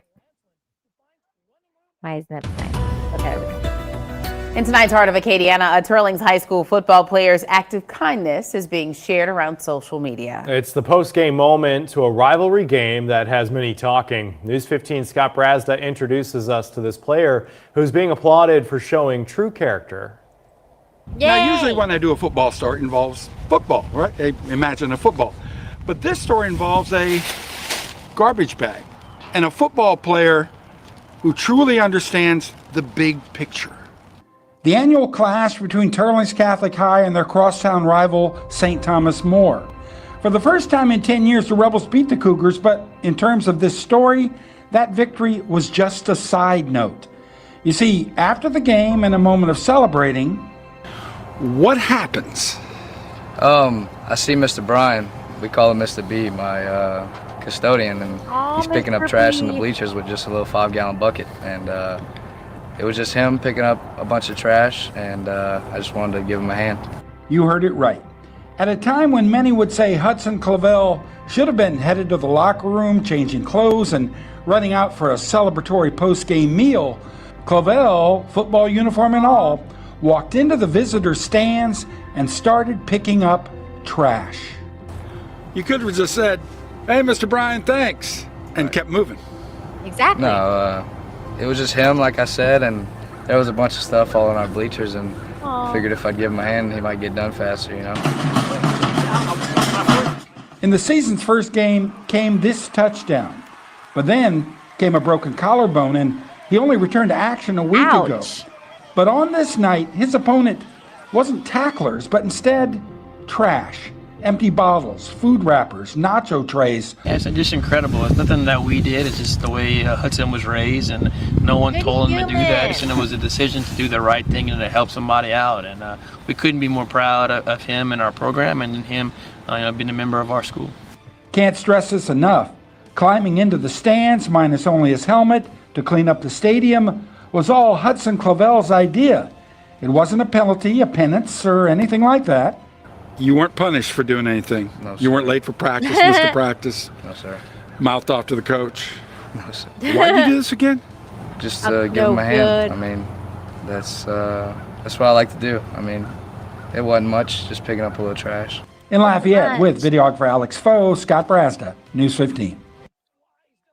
Why isn't it nice? Okay. In tonight's Heart of Acadiana, a Turlings High School football player's act of kindness is being shared around social media. It's the post-game moment to a rivalry game that has many talking. News 15's Scott Brazda introduces us to this player who's being applauded for showing true character. Yay! Now, usually when I do a football story, it involves football, right? Imagine a football. But this story involves a garbage bag and a football player who truly understands the big picture. The annual clash between Turlings Catholic High and their crosstown rival, St. Thomas More. For the first time in 10 years, the Rebels beat the Cougars, but in terms of this story, that victory was just a side note. You see, after the game, in a moment of celebrating, what happens? I see Mr. Brian, we call him Mr. B, my custodian, and he's picking up trash in the bleachers with just a little 5-gallon bucket, and it was just him picking up a bunch of trash, and I just wanted to give him a hand. You heard it right. At a time when many would say Hudson Clavel should have been headed to the locker room, changing clothes, and running out for a celebratory post-game meal, Clavel, football uniform and all, walked into the visitor stands and started picking up trash. You could have just said, "Hey, Mr. Brian, thanks," and kept moving. Exactly. No, it was just him, like I said, and there was a bunch of stuff all in our bleachers, and figured if I'd give him a hand, he might get done faster, you know. In the season's first game came this touchdown, but then came a broken collarbone, and he only returned to action a week ago. But on this night, his opponent wasn't tacklers, but instead trash. Empty bottles, food wrappers, nacho trays. Yeah, it's just incredible. It's nothing that we did. It's just the way Hudson was raised, and no one told him to do that. And it was a decision to do the right thing and to help somebody out. And we couldn't be more proud of him and our program, and him being a member of our school. Can't stress this enough. Climbing into the stands, minus only his helmet, to clean up the stadium was all Hudson Clavel's idea. It wasn't a penalty, a penance, or anything like that. You weren't punished for doing anything. No, sir. You weren't late for practice, missed the practice. No, sir. Mouthed off to the coach. No, sir. Why'd you do this again? Just to give him a hand. I mean, that's what I like to do. I mean, it wasn't much, just picking up a little trash. In Lafayette, with videographer Alex Foe, Scott Brazda, News 15.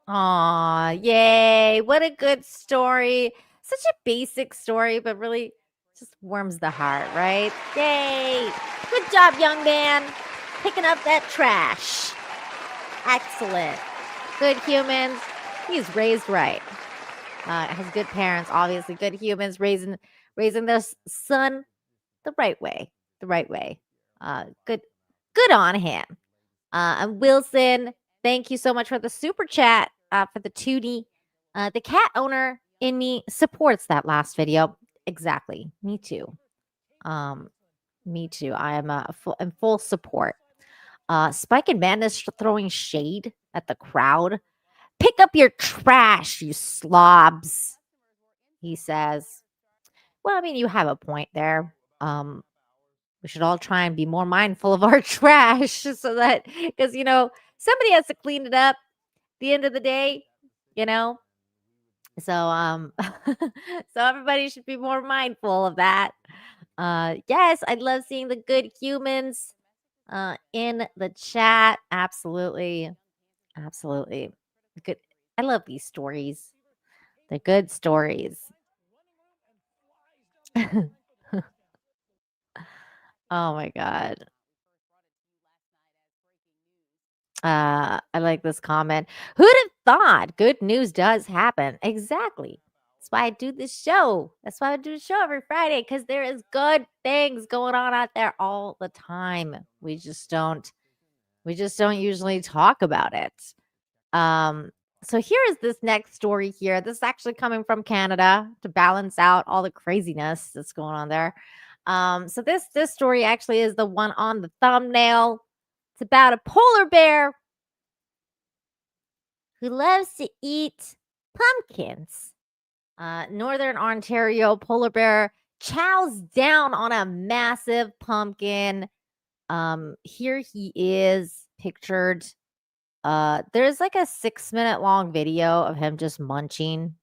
Aw, yay. What a good story. Such a basic story, but really just warms the heart, right? Yay. Good job, young man. Picking up that trash. Excellent. Good humans. He's raised right. Has good parents, obviously. Good humans raising their son the right way. The right way. Good on him. And Wilson, thank you so much for the super chat for the tootie. The cat owner in me supports that last video. Exactly. Me too. Me too. I am in full support. Spike and Madness throwing shade at the crowd. Pick up your trash, you slobs. He says. Well, I mean, you have a point there. We should all try and be more mindful of our trash so that, because, somebody has to clean it up at the end of the day, So, so everybody should be more mindful of that. Yes, I love seeing the good humans in the chat. Absolutely. Absolutely. Good. I love these stories. They're good stories. Oh my God. I like this comment. Who'd have thought good news does happen? Exactly. That's why I do this show. That's why I do the show every Friday, because there is good things going on out there all the time. We just don't usually talk about it. So here is this next story here. This is actually coming from Canada to balance out all the craziness that's going on there. So this story actually is the one on the thumbnail. It's about a polar bear who loves to eat pumpkins. Northern Ontario polar bear chows down on a massive pumpkin. Here he is pictured. There's like a 6-minute long video of him just munching.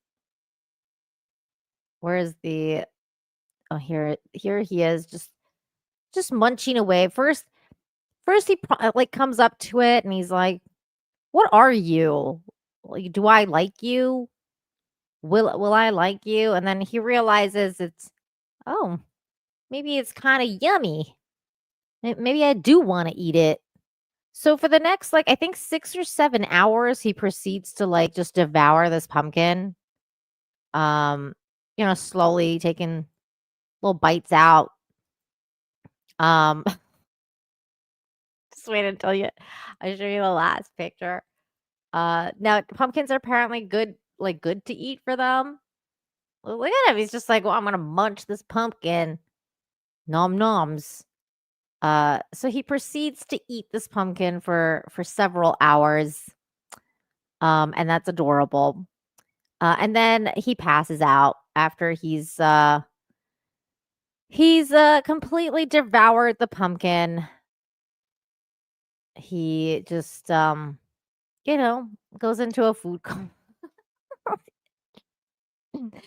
Where's the? Oh, here he is, just munching away. First he like comes up to it and he's like, "What are you? Like, do I like you? Will I like you?" And then he realizes oh, maybe it's kind of yummy. Maybe I do want to eat it. So for the next, like, I think 6 or 7 hours, he proceeds to like just devour this pumpkin. Slowly taking little bites out. Just wait until I show you the last picture. Now pumpkins are apparently good to eat for them. Look at him. He's just like, well, I'm gonna munch this pumpkin. Nom noms. So he proceeds to eat this pumpkin for several hours. And that's adorable. And then he passes out after he's completely devoured the pumpkin. He just goes into a food coma.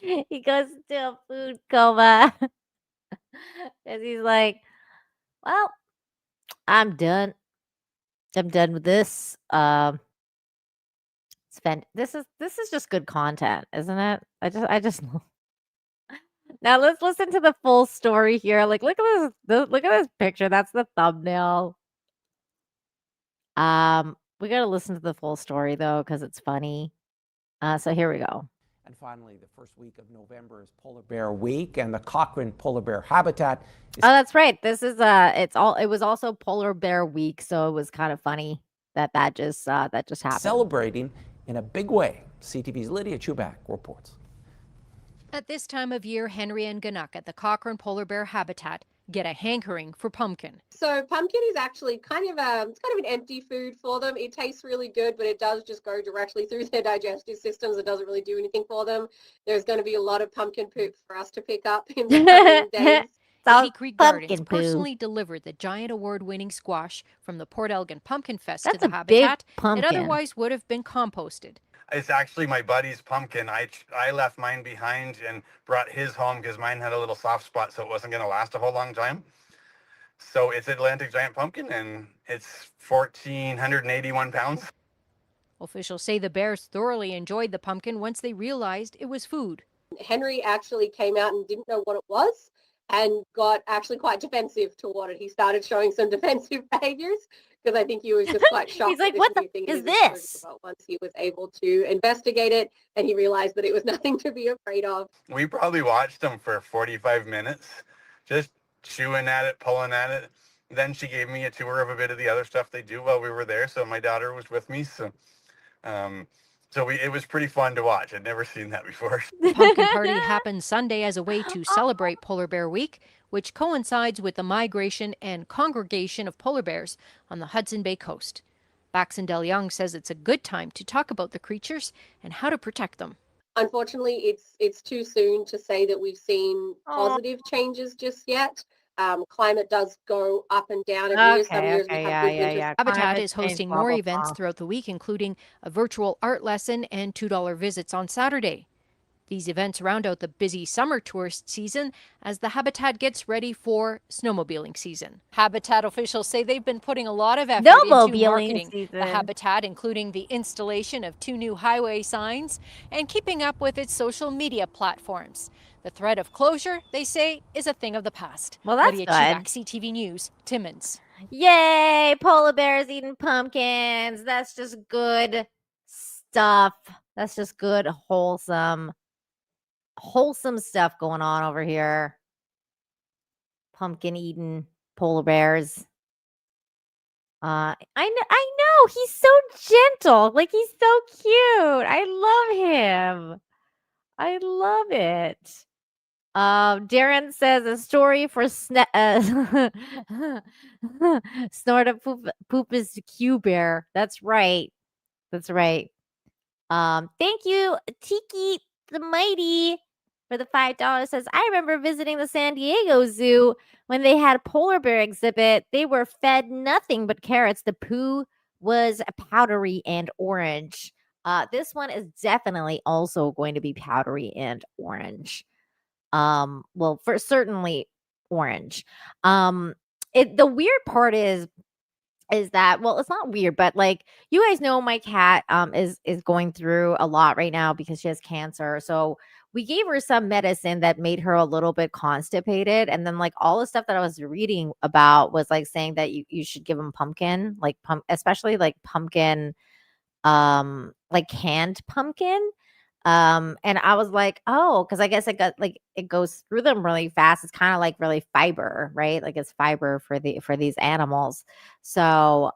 He goes into a food coma. Because he's like, well, I'm done. I'm done with this. This is just good content, isn't it? I just Now let's listen to the full story here. Like, look at this picture. That's the thumbnail. We gotta listen to the full story though, because it's funny. So here we go. And finally, the first week of November is Polar Bear Week, and the Cochrane Polar Bear Habitat is that's right. This is it was also Polar Bear Week, so it was kind of funny that just happened. celebrating in a big way. CTV's Lydia Chubak reports. At this time of year, Henry and Ganuk at the Cochrane Polar Bear Habitat get a hankering for pumpkin. So pumpkin is actually it's kind of an empty food for them. It tastes really good, but it does just go directly through their digestive systems. It doesn't really do anything for them. There's going to be a lot of pumpkin poop for us to pick up in the coming days. City Creek Gardens personally delivered the giant award-winning squash from the Port Elgin Pumpkin Fest to the habitat. It otherwise would have been composted. It's actually my buddy's pumpkin. I left mine behind and brought his home because mine had a little soft spot, so it wasn't going to last a whole long time. So it's Atlantic Giant Pumpkin, and it's 1,481 pounds. Officials say the bears thoroughly enjoyed the pumpkin once they realized it was food. Henry actually came out and didn't know what it was and got actually quite defensive toward it. He started showing some defensive behaviors because I think he was just quite shocked. He's like, what the is this? Once he was able to investigate it and he realized that it was nothing to be afraid of. We probably watched them for 45 minutes, just chewing at it, pulling at it. Then she gave me a tour of a bit of the other stuff they do while we were there. So my daughter was with me. So it was pretty fun to watch. I'd never seen that before. The pumpkin party happened Sunday as a way to celebrate Polar Bear Week, which coincides with the migration and congregation of polar bears on the Hudson Bay coast. Baxendale Young says it's a good time to talk about the creatures and how to protect them. Unfortunately, it's too soon to say that we've seen positive changes just yet. Climate does go up and down every year. Some years we have good winters. Habitat is hosting more events throughout the week, including a virtual art lesson and $2 visits on Saturday. These events round out the busy summer tourist season as the Habitat gets ready for snowmobiling season. Habitat officials say they've been putting a lot of effort into marketing the Habitat, including the installation of 2 new highway signs and keeping up with its social media platforms. The threat of closure, they say, is a thing of the past. Well, that's Lydia good. Chubak, CTV News, Timmins. Yay! Polar bears eating pumpkins. That's just good stuff. That's just good, wholesome stuff going on over here. Pumpkin eating polar bears. I know he's so gentle. Like, he's so cute. I love him. I love it. Darren says a story for Snort a Poop is Q Bear. That's right. That's right. Thank you, Tiki the Mighty, for the $5. Says, I remember visiting the San Diego Zoo when they had a polar bear exhibit. They were fed nothing but carrots. The poo was powdery and orange. This one is definitely also going to be powdery and orange. Well, for certainly orange. The weird part is that, well, it's not weird, but like you guys know, my cat is going through a lot right now because she has cancer. So we gave her some medicine that made her a little bit constipated, and then like all the stuff that I was reading about was like saying that you should give them pumpkin, like especially like pumpkin, like canned pumpkin. And I was like, oh, because I guess it goes through them really fast. It's kind of like really fiber, right? Like it's fiber for these animals. So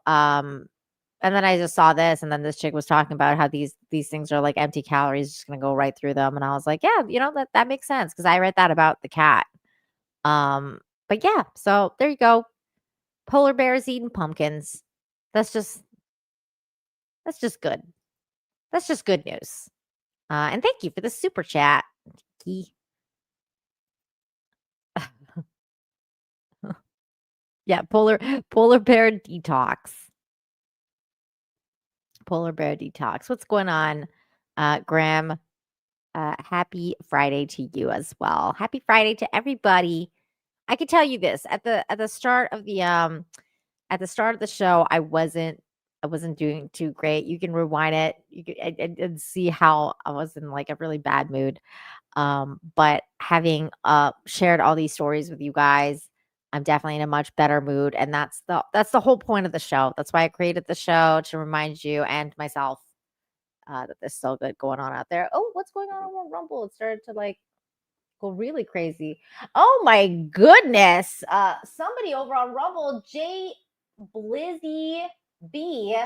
and then I just saw this, and then this chick was talking about how these things are like empty calories, just gonna go right through them. And I was like, yeah, that makes sense because I read that about the cat. But yeah, so there you go. Polar bears eating pumpkins. That's just good. That's just good news. And thank you for the super chat. Yeah, polar bear detox. Polar bear detox. What's going on, Graham? Happy Friday to you as well. Happy Friday to everybody. I can tell you this at the start of the show, I wasn't doing too great. You can rewind it. You can and see how I was in like a really bad mood. But having shared all these stories with you guys, I'm definitely in a much better mood, and that's the whole point of the show. That's why I created the show, to remind you and myself that there's still good going on out there. Oh, what's going on Rumble? It started to like go really crazy. Oh my goodness. Somebody over on Rumble, Blizzy B,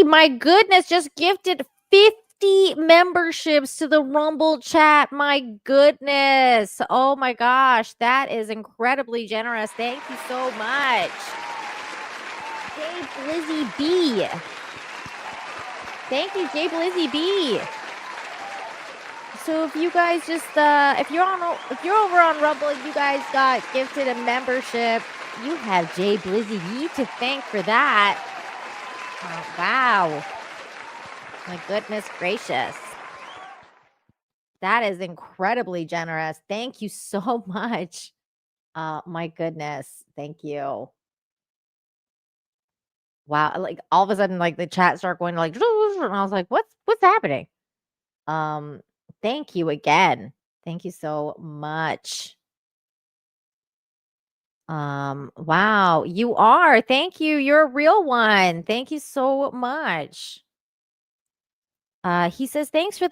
my goodness, just gifted 50 memberships to the Rumble chat. My goodness. Oh my gosh. That is incredibly generous. Thank you so much. J Blizzy B. Thank you, J Blizzy B. So if you guys just if you're over on Rumble and you guys got gifted a membership, you have Jay Blizzy B to thank for that. Oh, wow. My goodness gracious. That is incredibly generous. Thank you so much. My goodness. Thank you. Wow. Like all of a sudden, like the chat started going like, and I was like, what's happening? Thank you again. Thank you so much. Wow, you are. Thank you. You're a real one. Thank you so much. He says, thanks for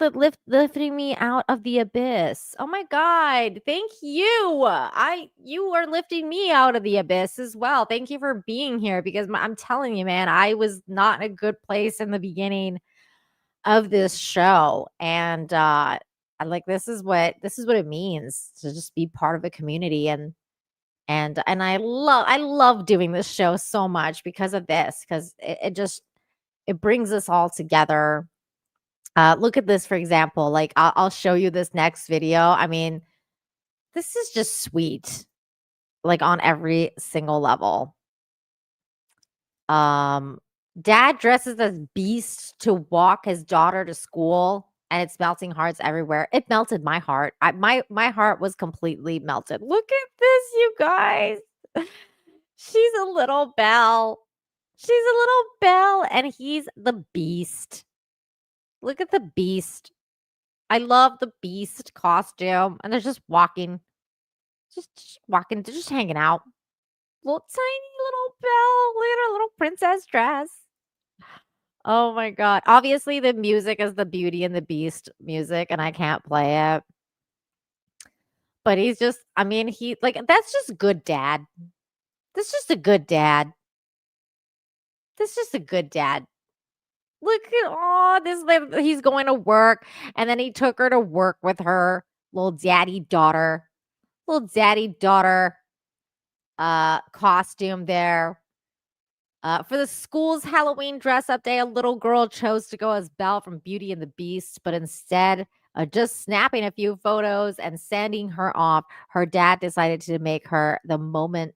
lifting me out of the abyss. Oh my God. Thank you. You are lifting me out of the abyss as well. Thank you for being here because I'm telling you, man, I was not in a good place in the beginning of this show. And, this is what it means to just be part of a community. And I love doing this show so much because of this, because it brings us all together. Look at this, for example. Like I'll show you this next video. I mean, this is just sweet, like on every single level. Dad dresses as Beast to walk his daughter to school, and it's melting hearts everywhere. It melted my heart. My heart was completely melted. Look at this, you guys. She's a little Belle. She's a little Belle, and he's the Beast. Look at the Beast. I love the Beast costume. And they're just walking. Just walking. They're just hanging out. Little tiny little Belle. Look at her little princess dress. Oh my God. Obviously, the music is the Beauty and the Beast music, and I can't play it. But he's just, I mean, that's just good dad. That's just a good dad. That's just a good dad. Look at he's going to work, and then he took her to work with her little daddy daughter costume there. For the school's Halloween dress-up day, a little girl chose to go as Belle from Beauty and the Beast, but instead of just snapping a few photos and sending her off, her dad decided to make the moment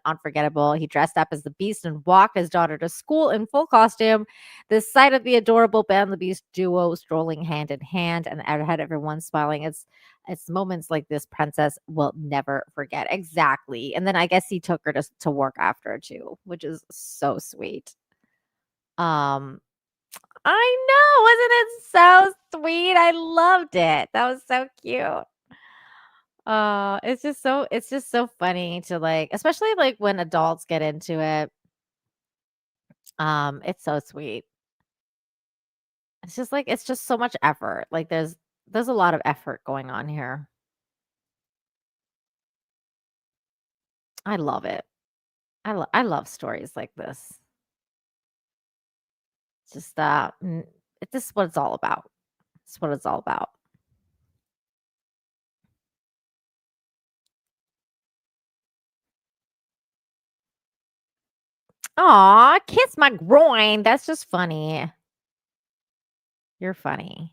unforgettable. He dressed up as the Beast and walked his daughter to school in full costume. The sight of the adorable Belle and the Beast duo strolling hand in hand and had everyone smiling. It's moments like this Princess will never forget. Exactly. And then I guess he took her to work after too, which is so sweet. I know, wasn't it so sweet? I loved it. That was so cute. It's just so funny to like, especially like when adults get into it. It's so sweet. It's just so much effort. Like there's a lot of effort going on here. I love it. I love stories like this. It's just this is what it's all about. It's what it's all about. Aw, kiss my groin. That's just funny. You're funny.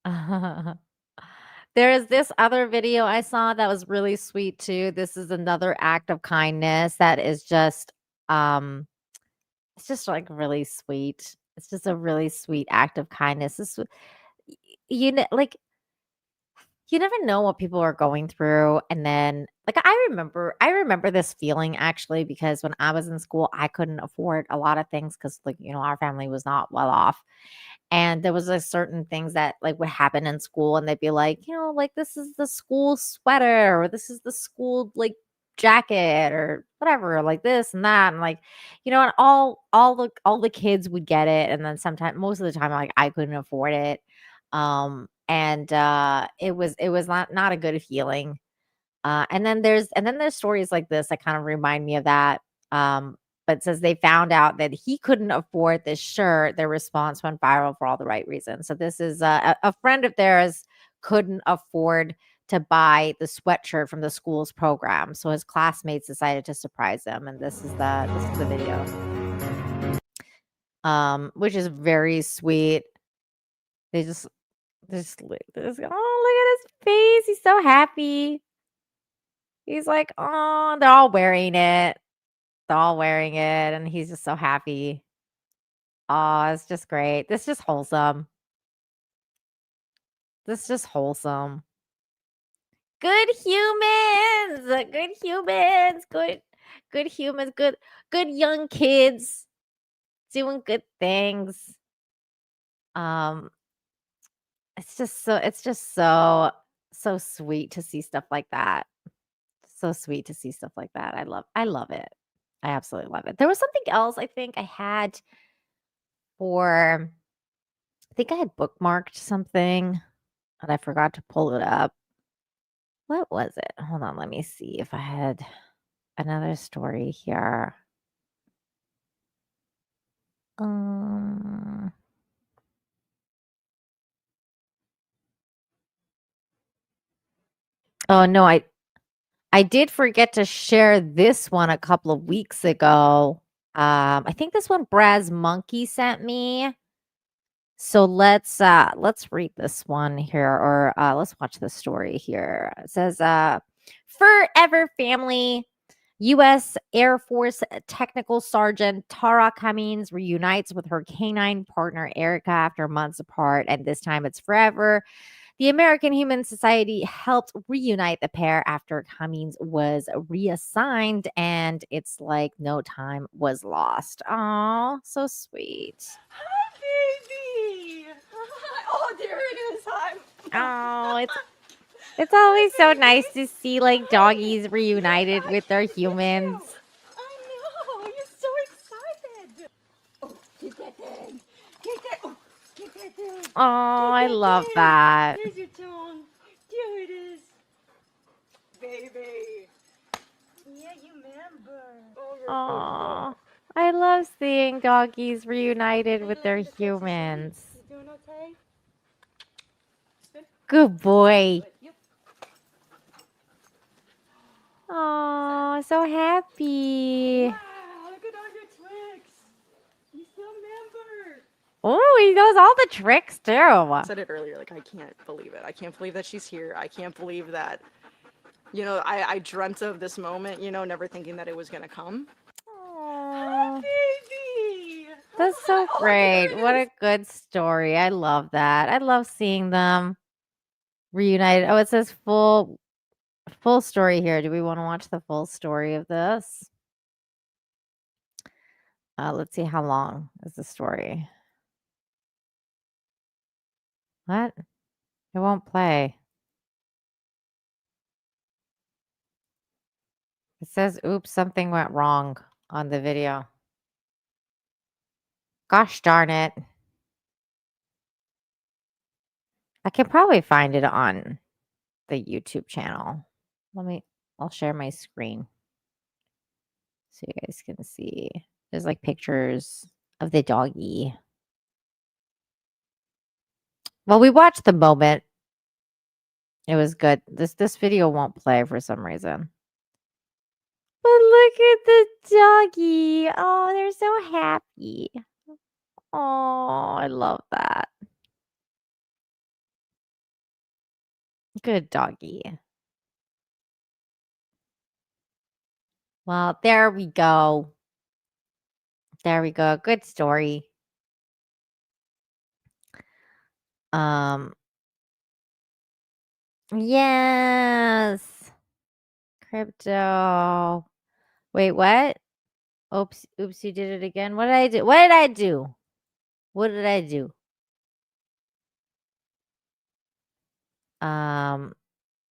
There is this other video I saw that was really sweet too. This is another act of kindness that is just it's just like really sweet. It's just a really sweet act of kindness. Like you never know what people are going through, and then like I remember this feeling actually, because when I was in school I couldn't afford a lot of things because like our family was not well off, and there was like certain things that like would happen in school, and they'd be like, like this is the school sweater, or this is the school like jacket, or whatever, like this and that, and like and all the kids would get it, and then sometimes most of the time like I couldn't afford it. And it was not a good feeling. And then there's stories like this that kind of remind me of that. But it says they found out that he couldn't afford this shirt. Their response went viral for all the right reasons. So this is a friend of theirs couldn't afford to buy the sweatshirt from the school's program, so his classmates decided to surprise him, and this is the video, which is very sweet. They just oh, look at his face. He's so happy. He's like, oh, they're all wearing it. They're all wearing it, and he's just so happy. Oh, it's just great. This is just wholesome. This is just wholesome. Good humans. Good humans. Good humans. Good young kids doing good things. It's just so sweet to see stuff like that. So sweet to see stuff like that. I love it. I absolutely love it. There was something else I think I had I think I had bookmarked something and I forgot to pull it up. What was it? Hold on, let me see if I had another story here. Oh no, I did forget to share this one a couple of weeks ago. I think this one Braz Monkey sent me. So let's read this one here, or let's watch the story here. It says, Forever Family, U.S. Air Force Technical Sergeant Tara Cummings reunites with her canine partner Erica after months apart, and this time it's forever. The American Humane Society helped reunite the pair after Cummings was reassigned, and it's like no time was lost. Aw, so sweet. Baby! Oh, there it is. Hi. Oh, it's always so nice to see like doggies reunited with their humans. I know. You're so excited. Oh, get that thing. Get that. Oh, get that thing. Oh, I love that. Here's your tongue. Here it is. Baby. Yeah, you remember. Oh, I love seeing doggies reunited with their humans. You doing okay? Good boy. Oh, so happy. Wow, look at all your tricks. You still remember. Oh, he knows all the tricks too. I said it earlier, like, I can't believe it. I can't believe that she's here. I can't believe that, I dreamt of this moment, never thinking that it was going to come. Aw, Baby. that's so great. What a good story. I love that. I love seeing them reunited. Oh, it says full story here. Do we want to watch the full story of this? Let's see, how long is the story? What? It won't play. It says, oops, something went wrong on the video. Gosh darn it. I can probably find it on the YouTube channel. I'll share my screen so you guys can see. There's like pictures of the doggy. Well, we watched the moment. It was good. This video won't play for some reason. But look at the doggy. Oh, they're so happy. Oh, I love that. Good doggy. Well, there we go. There we go. Good story. Yes. Crypto. Wait, what? Oops, you did it again. What did I do? What did I do? What did I do?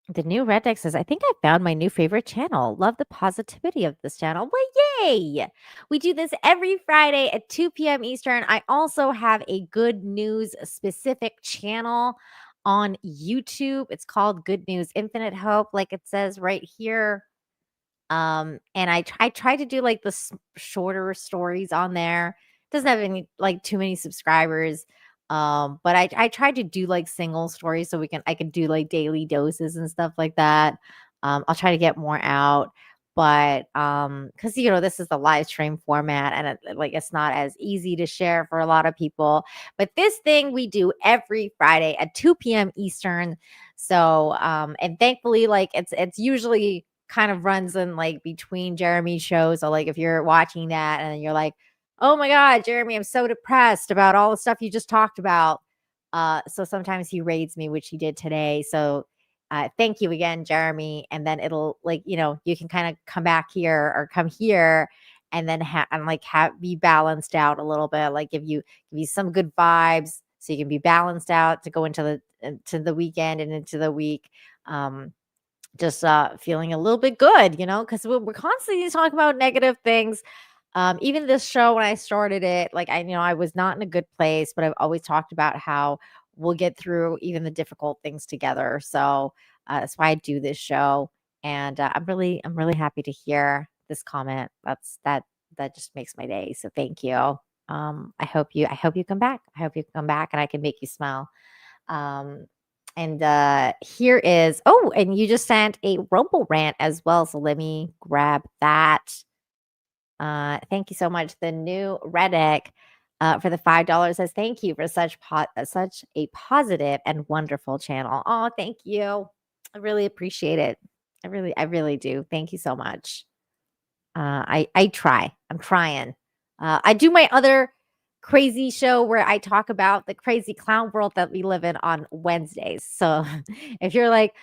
The new Red Deck says, I think I found my new favorite channel. Love the positivity of this channel. Well, yay! We do this every Friday at 2 p.m. Eastern. I also have a good news specific channel on YouTube. It's called Good News Infinite Hope, like it says right here. And I try to do like the shorter stories on there. Doesn't have any like too many subscribers. But I tried to do like single stories so I can do like daily doses and stuff like that. I'll try to get more out, but because this is the live stream format and it's not as easy to share for a lot of people. But this thing we do every Friday at 2 p.m. Eastern. So and thankfully it's usually kind of runs in like between Jeremy's shows. So like if you're watching that and you're like, oh my God, Jeremy, I'm so depressed about all the stuff you just talked about. So sometimes he raids me, which he did today. So thank you again, Jeremy. And then it'll you can kind of come back here or come here and then be balanced out a little bit, like give you some good vibes so you can be balanced out to go into the weekend and into the week. Just feeling a little bit good, because we're constantly talking about negative things. Even this show, when I started it, I was not in a good place, but I've always talked about how we'll get through even the difficult things together. So that's why I do this show, and I'm really happy to hear this comment. That just makes my day. So thank you. I hope you come back. I hope you come back, and I can make you smile. And here is, and you just sent a Rumble rant as well. So let me grab that. Thank you so much. The new Reddick for the $5 says, thank you for such a positive and wonderful channel. Oh, thank you. I really appreciate it. I really do. Thank you so much. I try. I'm trying. I do my other crazy show where I talk about the crazy clown world that we live in on Wednesdays. So if you're like,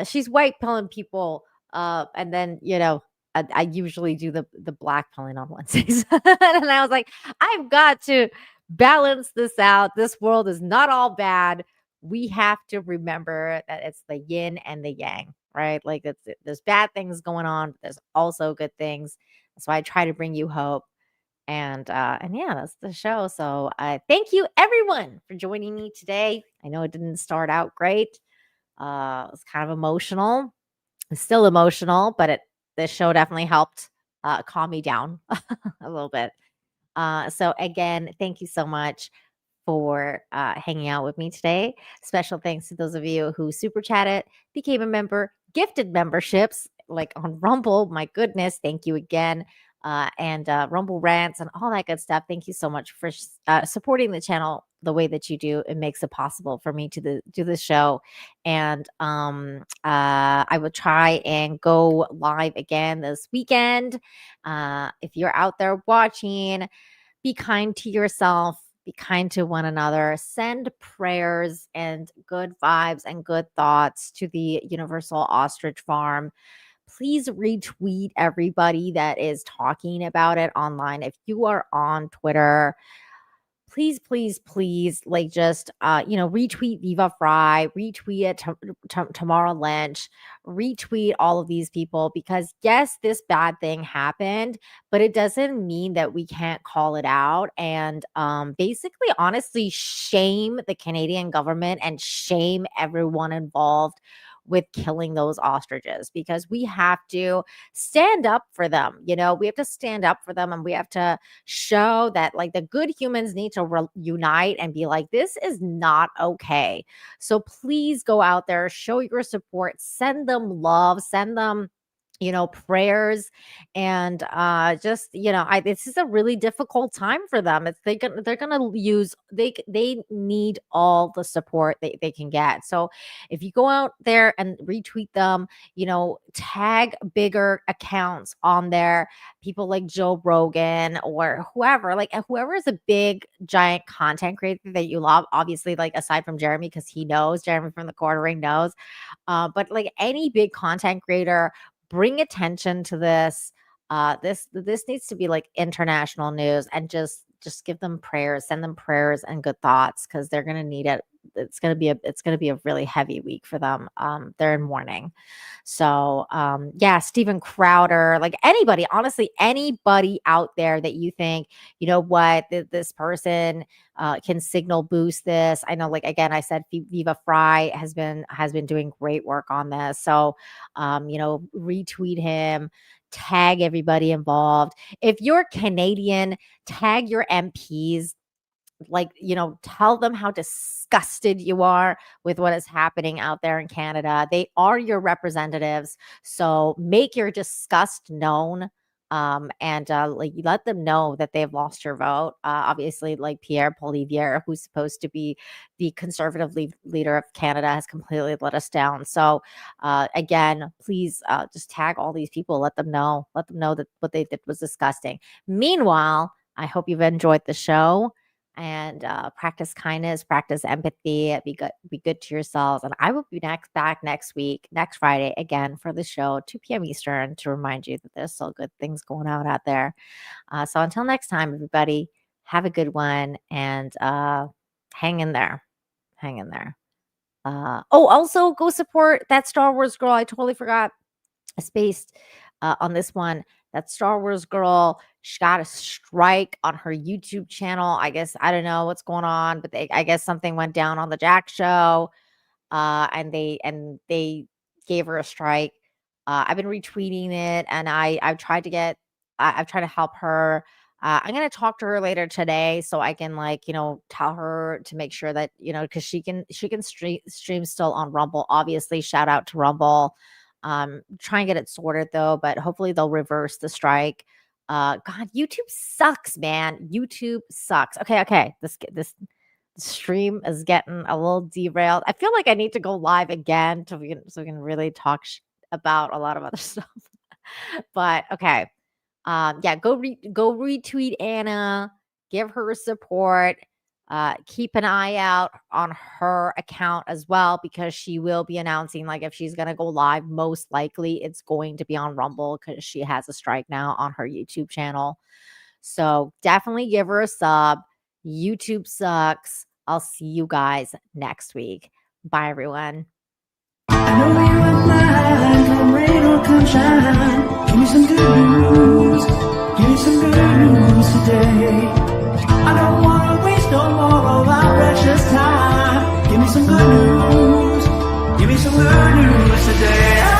she's white pilling people, and then I usually do the black pilling on Wednesdays. And I was like, I've got to balance this out. This world is not all bad. We have to remember that it's the yin and the yang, right? Like there's bad things going on, but there's also good things. So I try to bring you hope. And yeah, that's the show. So thank you everyone for joining me today. I know it didn't start out great. It was kind of emotional. It's still emotional, but this show definitely helped calm me down a little bit. So again, thank you so much for hanging out with me today. Special thanks to those of you who super chatted, became a member, gifted memberships like on Rumble. My goodness, thank you again. And Rumble rants and all that good stuff. Thank you so much for supporting the channel the way that you do. It makes it possible for me to do the show. And I will try and go live again this weekend. If you're out there watching, be kind to yourself. Be kind to one another. Send prayers and good vibes and good thoughts to the Universal Ostrich Farm. Please retweet everybody that is talking about it online. If you are on Twitter, please, please, please, like just, retweet Viva Fry, retweet it Tamara Lynch, retweet all of these people because yes, this bad thing happened, but it doesn't mean that we can't call it out and basically, honestly, shame the Canadian government and shame everyone involved with killing those ostriches because we have to stand up for them. We have to stand up for them and we have to show that like the good humans need to unite and be like, this is not okay. So please go out there, show your support, send them love, send them prayers and this is a really difficult time for them. They're gonna use they need all the support they can get. So if you go out there and retweet them, tag bigger accounts on there, people like Joe Rogan or whoever is a big giant content creator that you love, obviously, like aside from Jeremy, because Jeremy from the Quartering knows, but like any big content creator, bring attention to this. This needs to be like international news and just give them prayers, send them prayers and good thoughts because they're going to need it. It's going to be a really heavy week for them. They're in mourning. So Steven Crowder, like anybody, honestly, anybody out there that you think, this person can signal boost this. I know, like, again, I said Viva Fry has been doing great work on this. So, retweet him, tag everybody involved. If you're Canadian, tag your MPs. Tell them how disgusted you are with what is happening out there in Canada. They are your representatives. So make your disgust known. And let them know that they've lost your vote. Obviously, like Pierre Poilievre, who's supposed to be the conservative leader of Canada, has completely let us down. So again, please just tag all these people. Let them know that what they did was disgusting. Meanwhile, I hope you've enjoyed the show. And practice kindness, practice empathy, be good to yourselves. And I will be back next Friday again for the show, 2 p.m. Eastern, to remind you that there's still good things going on out there. So until next time, everybody, have a good one and hang in there. Also go support that Star Wars girl. I totally forgot. I spaced on this one. That Star Wars girl, she got a strike on her YouTube channel. I guess, I don't know what's going on, but I guess something went down on the Jack show, and they gave her a strike. I've been retweeting it, and I've tried to help her. I'm gonna talk to her later today, so I can tell her to make sure that because she can stream still on Rumble. Obviously, shout out to Rumble. Try and get it sorted though, but hopefully they'll reverse the strike. God, YouTube sucks, man. YouTube sucks. Okay. This stream is getting a little derailed. I feel like I need to go live again so we can really talk about a lot of other stuff. But okay, go retweet Anna, give her support. Keep an eye out on her account as well, because she will be announcing, if she's going to go live, most likely it's going to be on Rumble because she has a strike now on her YouTube channel. So definitely give her a sub. YouTube sucks. I'll see you guys next week. Bye, everyone. I know you are mine, come rain or come shine. Give me some good news. Give me some good news today. I don't want to waste no more of our precious time. Give me some good news. Give me some good news today.